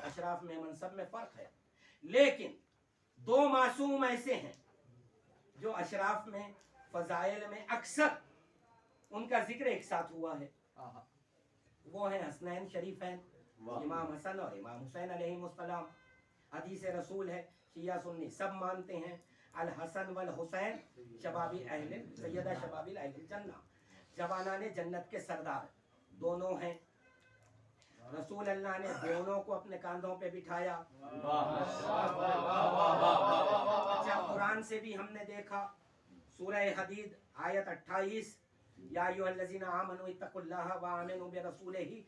अशराफ में मनसब में फर्क है, लेकिन 2 मासूम ऐसे हैं जो अशराफ में, फजाइल में अक्सर उनका जिक्र एक साथ हुआ है। वो है हसनैन शरीफैन, इमाम हसन और इमाम हुसैन अलैहिमुस्सलाम। हदीस रसूल है, शिया सुन्नी सब मानते हैं, अल हसन वल हुसैन शबाबी अहले सैयदा शबाबी अहले जन्नत, जवानाने जन्नत के सरदार दोनों हैं। रसूल अल्लाह ने दोनों को अपने कांधों पे बिठाया। अच्छा, कुरान से भी हमने देखा, सूरह हदीद आयत 28, या अय्युहल्लज़ीना आमनू इत्तकुल्लाह व आमिनू बिरसूलिही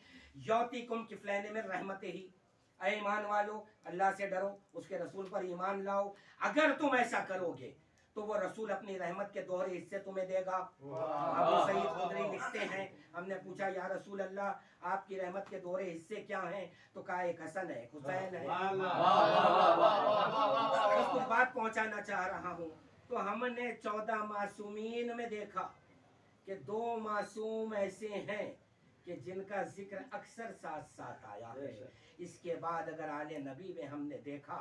युतिकुम किफ़लैन मिन रहमतिही। ऐ ईमान वालो, अल्लाह से डरो, उसके रसूल पर ईमान लाओ। अगर तुम ऐसा करोगे तो वो रसूल अपनी रहमत के दोहरे हिस्से तुम्हें देगा। अबू सईद खुदरी लिखते हैं, हमने पूछा या रसूल अल्लाह आपकी रहमत के दोहरे हिस्से क्या हैं? तो कहा एक हसन है, एक हुसैन है। कुछ बात पहुंचाना चाह रहा हूँ। तो हमने 14 मासूमीन में देखा कि 2 मासूम ऐसे हैं कि जिनका जिक्र अक्सर साथ साथ आया है। इसके बाद अगर आले नबी में हमने देखा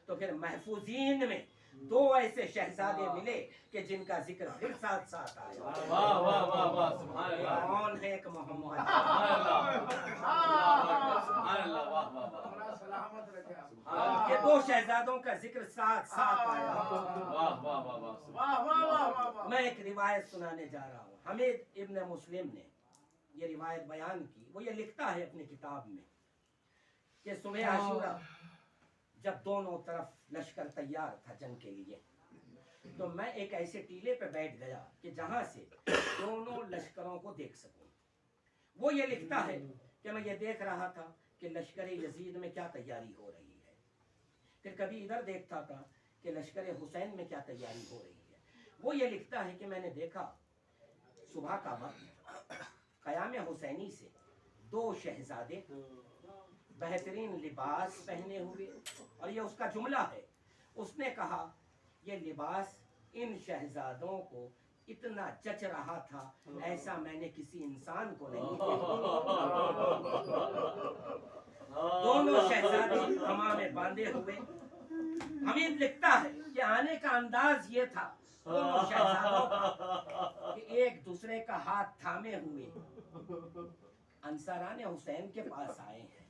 तो फिर महफूजीन में 2 ऐसे शहजादे मिले कि जिनका जिक्र फिर साथ साथ आया। कौन है? एक मोहम्मद। ये 2 शहजादों का जिक्र साथ साथ आया। मैं एक रिवायत सुनाने जा रहा हूँ। हमीद इब्न मुस्लिम ने ये रिवायत बयान की। वो ये लिखता है अपनी किताब में कि सुबह आशूरा जब दोनों तरफ लश्कर तैयार था जंग के लिए, तो मैं एक ऐसे टीले पे बैठ गया कि जहां से दोनों लश्करों को देख सकूं। वो ये लिखता है कि मैं ये देख रहा था कि लश्कर यजीद में क्या तैयारी हो रही है, फिर कभी इधर देखता था कि लश्कर हुसैन में क्या तैयारी हो रही है। वो ये लिखता है कि मैंने देखा सुबह का वक्त क़याम हुसैनी से 2 शहजादे बेहतरीन लिबास पहने हुए, और ये उसका जुमला है, उसने कहा ये लिबास इन शहजादों को इतना जच रहा था ऐसा मैंने किसी इंसान को नहीं देखा। दोनों शहजादे हमा में बांधे हुए। हमीद लिखता है कि आने का अंदाज ये था दोनों शहजादों का कि एक दूसरे का हाथ थामे हुए अंसारान हुसैन के पास आए हैं।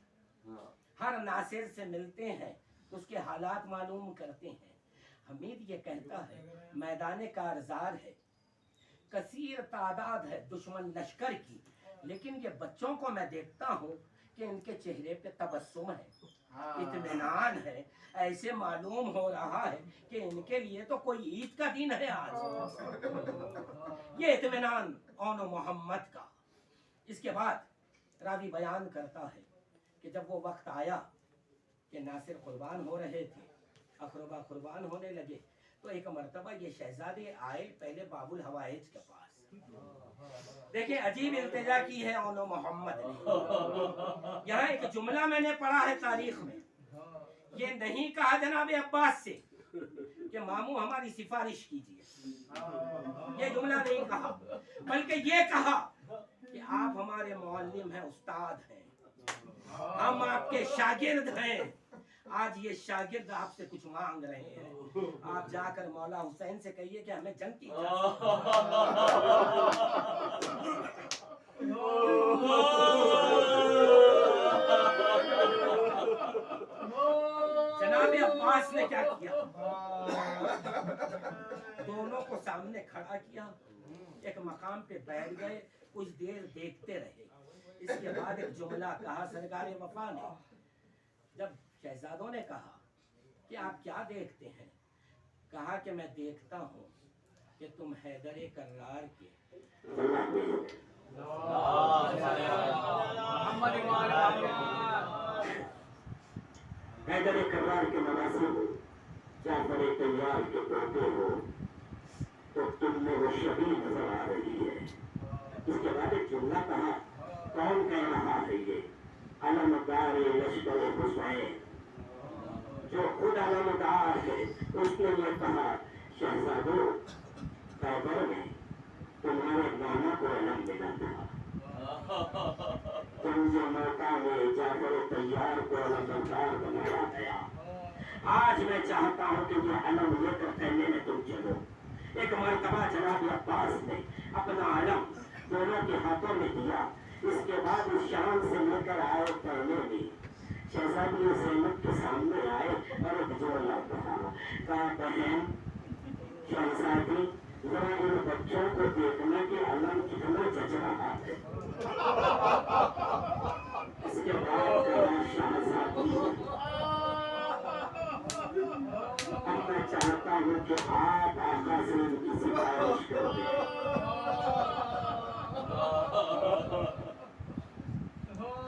हर नासिर से मिलते हैं, उसके हालात मालूम करते हैं। हमीद ये कहता है मैदान कारजार है, कसीर तादाद है दुश्मन लश्कर की, लेकिन ये बच्चों को मैं देखता हूँ कि इनके चेहरे पे तबस्सुम है, इत्मीनान है। ऐसे मालूम हो रहा है कि इनके लिए तो कोई ईद का दिन है आज। ये इत्मीनान औनो मोहम्मद का। इसके बाद रावी बयान करता है कि जब वो वक्त आया कि नासिर कुर्बान हो रहे थे, अकरबा कुर्बान होने लगे, तो एक मर्तबा ये शहजादे आए पहले बाबुल हवाइज के पास। देखिए अजीब इल्तिजा की है औनो मोहम्मद ने। यहाँ एक जुमला मैंने पढ़ा है तारीख में, ये नहीं कहा जनाब अब्बास से कि मामू हमारी सिफारिश कीजिए, ये जुमला नहीं कहा, बल्कि ये कहा कि आप हमारे मुअल्लिम हैं, उस्ताद हैं, हम आपके शागिर्द हैं। आज ये शागिर्द आपसे कुछ मांग रहे हैं, आप जाकर मौला हुसैन से कहिए कि हमें जंग की जनाब अब्बास ने क्या किया, दोनों को सामने खड़ा किया, एक मकाम पे बैठ गए, कुछ देर देखते रहे। इसके बाद एक जुमला कहा सरकारे वफा ने। जब शहजादों ने कहा कि आप क्या देखते हैं, कहा कि मैं देखता हूँ कि तुम हैदर कर्रार के हैदर कर्रार के नवासिब जाफर तैयार के पोते हो, तो तुम में वो शबीह नजर आ रही है। इसके बाद एक जुमला कहा, कौन कह रहा है ये अलमदार लश्कर हुसैन, जो खुद अलमदार है, उसने ये कहा शहजादों खैबर में तुम्हारे नाना को अलम मिला था, तुम जो मौका में जाफर तैयार को अलमदार बनाया गया, आज मैं चाहता हूँ कि ये अलम लेकर फैलने में तुम चलो। एक मर्तबा जनाब अब्बास ने अपना अलम दोनों के हाथों में दिया। इसके बाद उस शान से लेकर आए पहले भी शहजादी ज़ैनब के सामने आए और एक जुमला कहा बहन शहजादी जरा इन बच्चों को देखना कि अलम कितना जच रहा है। इसके बाद शहजादी अब मैं चाहता हूँ कि आप आका से इनकी सिफारिश करें।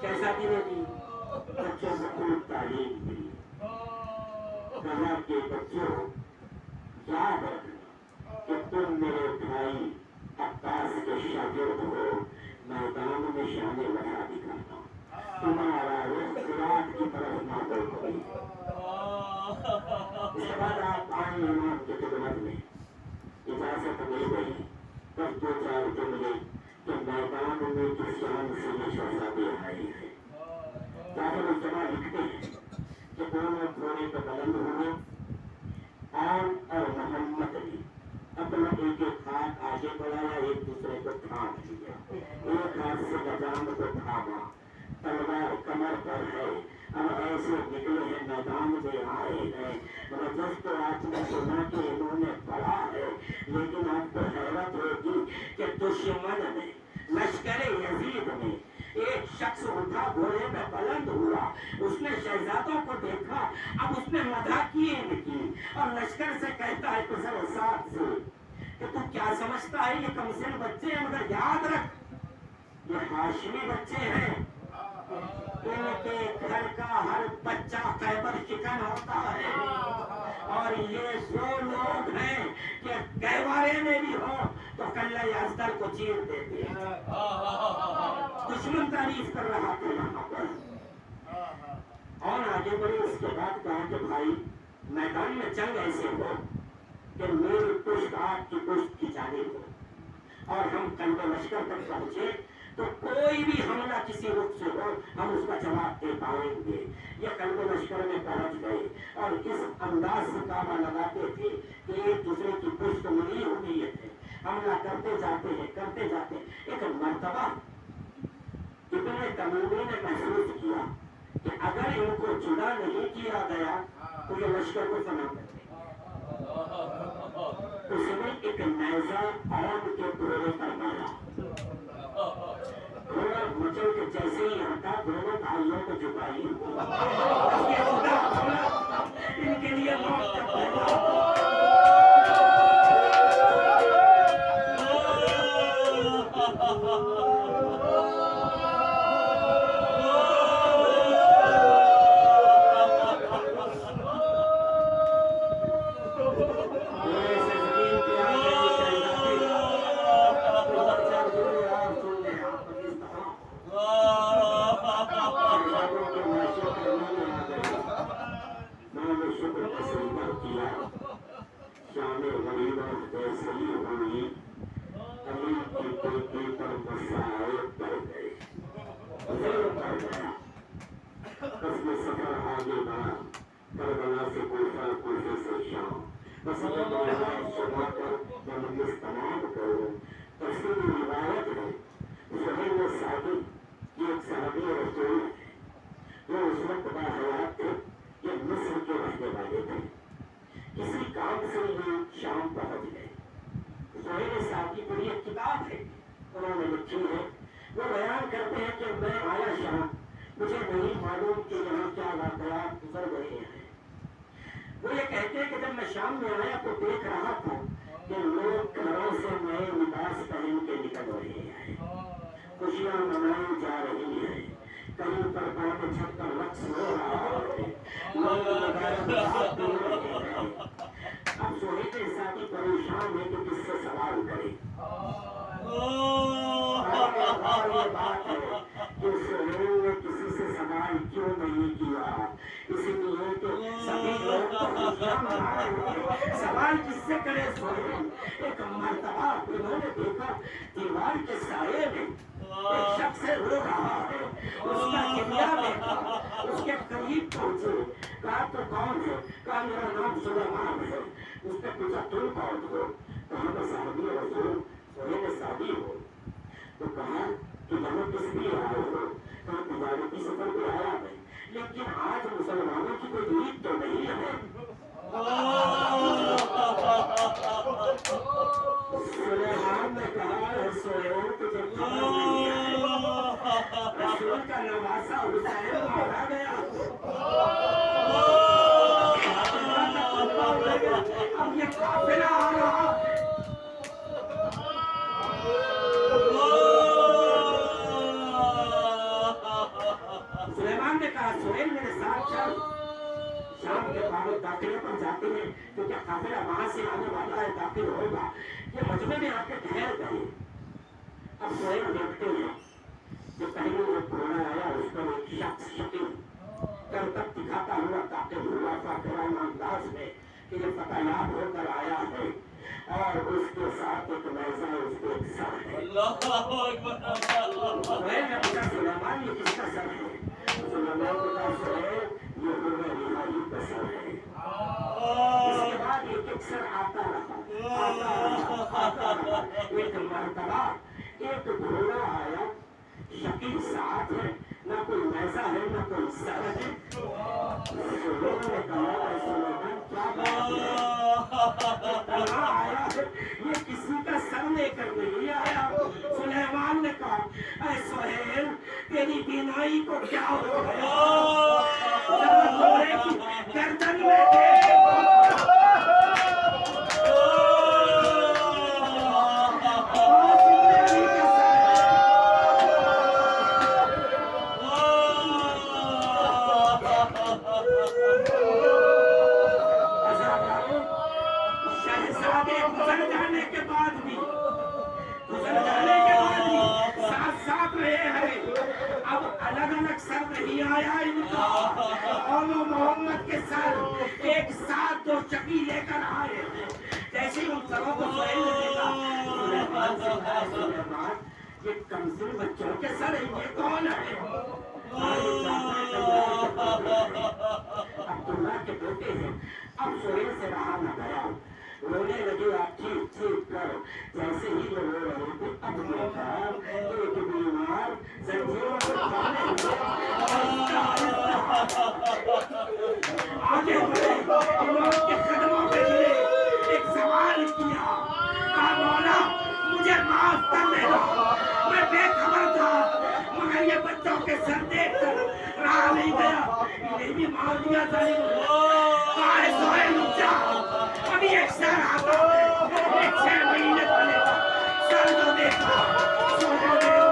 शहजादी ने भी बच्चों को खूब तालीम दी, कहा कि बच्चों याद रखना कि तुम मेरे भाई अब्बास के शागिर्द हो, मैदान में शान वफा दिखाना, तुम्हारा रुख सिरात की तरफ ना बढ़े। इसके बाद आप आए इमाम की खिदमत में, इजाजत मिल गई, बस दो चार जुमले कि मैदान में किस शान से ये शहजादी आई है। जाफर जमा लिखते हैं कि दोनों घोड़े पर बुलंद हुए और मोहम्मद ने अपना एक एक हाथ आगे बढ़ाया, एक दूसरे को थाम लिया, एक हाथ से गजान को थामा, तलवार कमर पर है। अब ऐसे निकले हैं मैदान में आए हैं, जब तो आपने सुना कि इन्होंने पढ़ा है, लेकिन आपको हैरत होगी कि दुश्मन ने लश्कर यजीद में एक शख्स उठा, घोड़े में बुलंद हुआ, उसने शहजादों को देखा, अब उसने मदह की इनकी और लश्कर से कहता है कुसर साथ से कि तू क्या समझता है ये कमसिन बच्चे हैं, मगर याद रख ये हाशमी बच्चे हैं, इनके घर का हर बच्चा खैबर शिकन होता है और ये वो लोग हैं कि गहवारे में भी हो तो कल्ला याजदर को चीर देते हैं। दुश्मन तारीफ कर रहा था यहाँ पर और आगे बढ़े। इसके बाद कहा कि भाई मैदान में जंग ऐसे हो कि मेरी पुष्ट आपकी पुष्ट की जानिब हो और हम कल्बे लश्कर तक पहुंचे तो कोई भी हमला किसी रुख से हो हम उसका जवाब दे पाएंगे। ये कल्बे लश्कर में पहुंच गए और इस अंदाज से दावा लगाते थे कि एक दूसरे की पुष्ट मिली हुई है, हमला करते जाते हैं एक मर्तबा इतने तमीमी ने महसूस किया कि अगर इनको जुदा नहीं किया गया तो ये लश्कर को फना कर देगा। उसने एक नेजा आग के घोड़े पर मारा, घोड़ा मचल के जैसे ही हटा दोनों भाइयों को झुकाई, इनके लिए मौत का पैगाम। किसी काम से ये शाम पहुंच गए। ज़ोहैर साहब की पूरी एक किताब है, उन्होंने लिखी है। वो बयान करते हैं कि मैं आया शाम, मुझे नहीं मालूम कि यहाँ क्या वाक़या गुजर गए हैं। वो ये कहते हैं कि जब मैं शाम में आया तो देख रहा था कि लोग घरों से नए लिबास पहन के निकल रहे हैं, खुशियाँ मनाई जा रही है, कहीं पर बात छत पर रक्स हो रहा है, अब ज़ोहैर साहब परेशान है कि किससे सवाल करे। ये बात है कि ज़ोहैर ने किसी से सवाल क्यों नहीं किया, इसलिए कि सभी लोग सवाल किससे करे। ज़ोहैर एक मर्तबा उन्होंने देखा दीवार के साये में एक शख्स रो रहा है, उसका किमिया देखा, उसके करीब पहुंचे, कहा तो कौन है, कहा मेरा नाम सुलेमान है। उसने पूछा तुम कौन हो, कहा मैं साहबी रसूल ज़ोहैर सादी हो। तो कहा कि यहाँ किस लिए आए हो, कहा तिजारती सफर पे आया है, लेकिन आज मुसलमानों की कोई ईद तो नहीं है। सुलेमान ने कहा ज़ोहैर तुझे खबर नहीं है, रसूल का नवासा हुसैन मारा गया। अब ये काफिला आ रहा है। सुलेमान ने कहा ज़ोहैर मेरे साथ चल, शाम के बाद दाखिले पर जाते हैं तो क्या काफिला वहां से आने वाला है, दाखिल होगा। ये मजमे में आके ठहर गए। अब ज़ोहैर देखते हैं जो पहले वो घोड़ा आया उस पर एक शख्स शकील करतब दिखाता हुआ दाखिल हुआ फाकिराना अंदाज में कि ये पता याद होकर आया है, और उसके साथ एक नेज़ा, उसके एक सर है। ज़ोहैर ने पूछा सुलेमान ये किसका सर है? सुलेमान ने कहा ज़ोहैर ये गुर्रे रिहाई का सर है। इसके बाद एक एक सर आता रहा। एक मर्तबा एक घोड़ा आया, शकील साथ है, ना कोई नेज़ा है ना कोई सर है। ज़ोहैर ने कहा सुलेमान क्या बात है, आया है ये किसी का सर लेकर नहीं आया। सुलेमान ने कहा ऐ ज़ोहैर तेरी बीनाई को क्या हो गया, घोड़े की गर्दन में देख। शहजादे गुजर जाने के बाद भी साथ साथ रहे हैं। अब अलग अलग सर नहीं आया इनका, और मोहम्मद के सर एक साथ दो चकी लेकर आए। जैसे ही उन सरों को ज़ोहैर ने देखा, सुलेमान ये कमज़ोर बच्चों के सर है, ये कौन है? अब्दुल्ला के बेटे हैं। अब ज़ोहैर से रहा न गया, रोने लगे आप चीख चीख कर। जैसे ही वो रो रहे थे अब देखा एक बीमार जंजीरों को थामे आगे बढ़े, इमाम के कदमों पे गिरे, एक सवाल किया, कहा मौला मुझे माफ कर देना, मैं बेखबर था, मगर ये बच्चों के सर देख कर रहा नहीं गया, इन्हें भी मार दिया जालिम। कहा सोए रुक जा, अभी एक सर आता है, एक 6 महीने पहले सर तो देखा, सोने दे।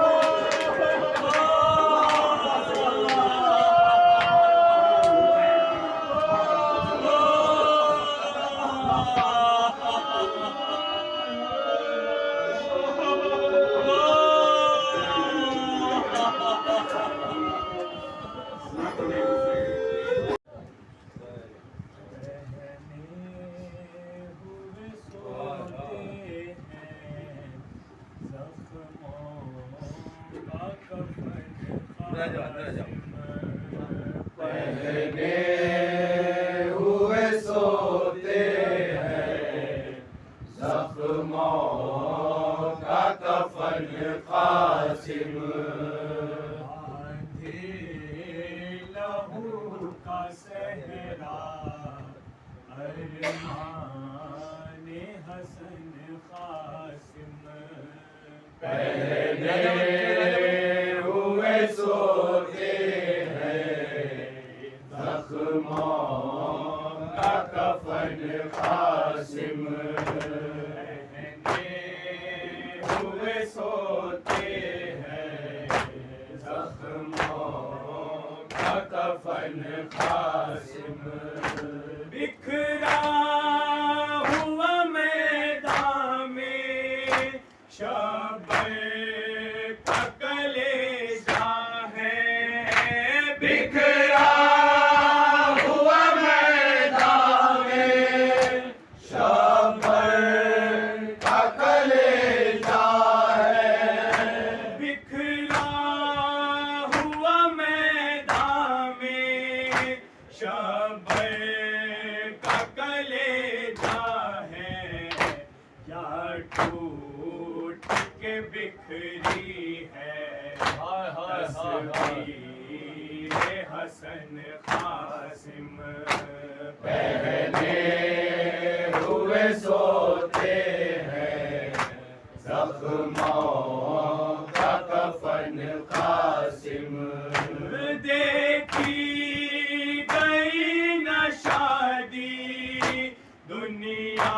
बिखरा हुआ मैदान में शब का कलेजा है, बिखरा हुआ मैदान में शब का कलेजा है, बिखरा हुआ मैदान में शब का कलेजा है, या टूट के बिखरी है तस्वीर हसन कासिम। पहने हुए सोते हैं जख्मों का कफन कासिम, देखी गई न शादी दुनिया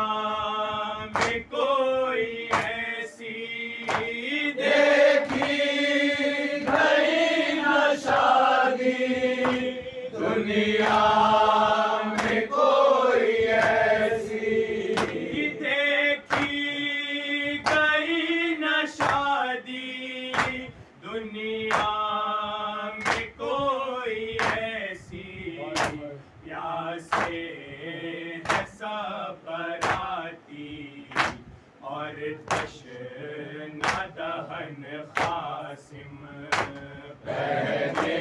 में कोई ऐसी, देखी गई न शादी दुनिया में कोई ऐसी, देखी गई न शादी दुनिया में कोई ऐसी, प्यासे है सब बराती और तशना दहन कासिम। पहने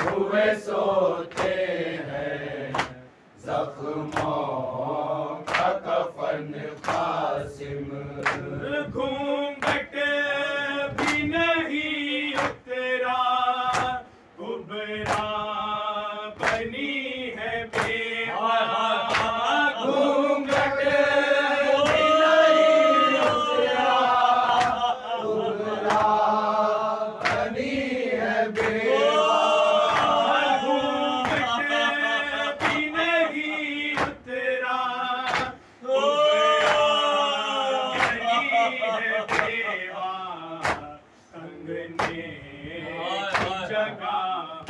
हुए सोते हैं जख्मों का कफन कासिम, घूंघट भी नहीं उतरा कुबरा बनी है बेवा, घूंघट भी नहीं उतरा कुबरा बनी है बेवा, घूंघट भी नहीं उतरा कुबरा बनी है बेवा, कंगने जगह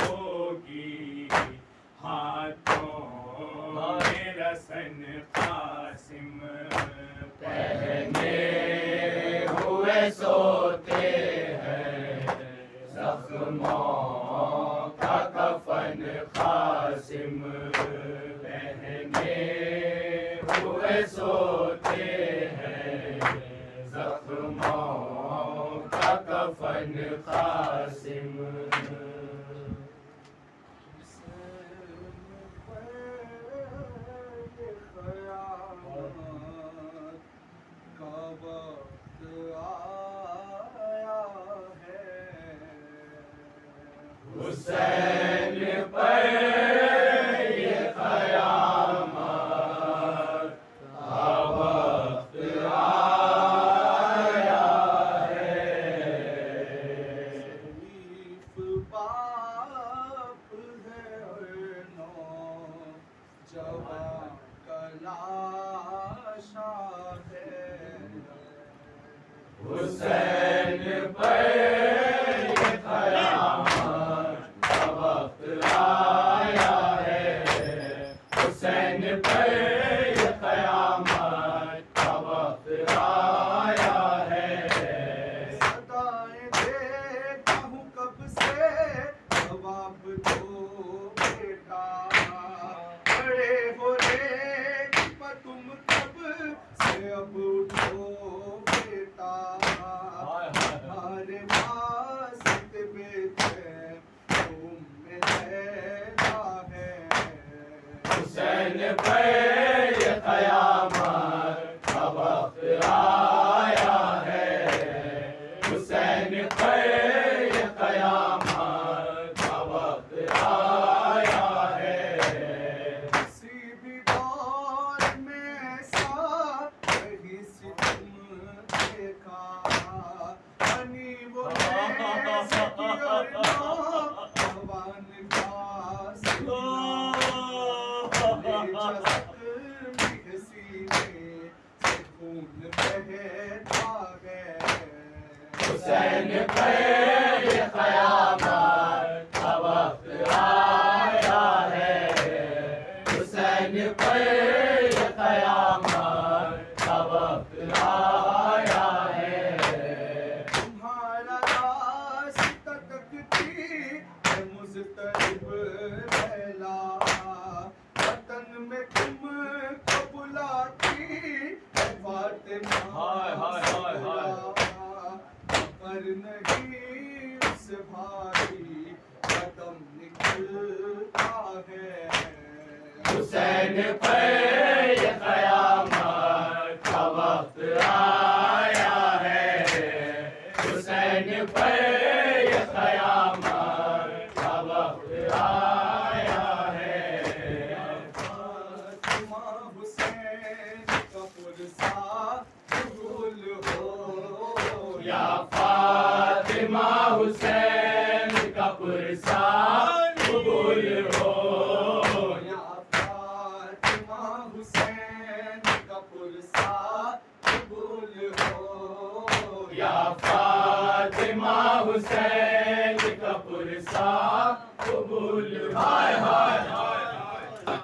होगी हाथों में रसन कासिम। पहने हुए सोते हैं जख्मों का कफन कासिम, पहने हुए सोते हैं जख्मों का कफन कासिम। खयाल हुसैन पर ये क़यामत का वक्त आया है। शरीफ बाप है और नौजवान का लाशा है। हुसैन पर ये क़यामत का वक्त आया है। हुसैन पर ये क़यामत का वक्त आया है। सदाएं देता हूँ कब से जवाब दो बेटा, बड़े हो रे पर तुम कब से अब उठो बेटा। हमारे वास्ते बेटे तुम में रहना है। हुसैन पर ये क़यामत का वक्त आया है। हुसैन पर ये क़यामत का वक्त आया है। किसी भी दौर में ऐसा कहीं सितम देखा, बनी वो नेज़की और नौजवान का सीना। बेचसक भी सीने से खून बहता है। हुसैन पर ये क़यामत का वक्त आया है। हुसैन पर ये क़यामत का वक्त आया है। तुम्हारा रास्ता तकती है मुज़तरिब पहला, वतन में तुमको बुलाती है फातिमा। हाय, हाय, हाय, हाय। पर नहीं उससे भारी कदम निकलता है। हुसैन पर ये क़यामत का वक्त आया है। हुसैन पर ये क़यामत का वक्त आया है। फातिमा हुसैन का पुरसा कबूल हो, या फातिमा हुसैन का पुरसा कबूल हो। या फातिमा हुसैन का पुरसा कबूल हो। या फातिमा हुसैन का पुरसा कबूल हो।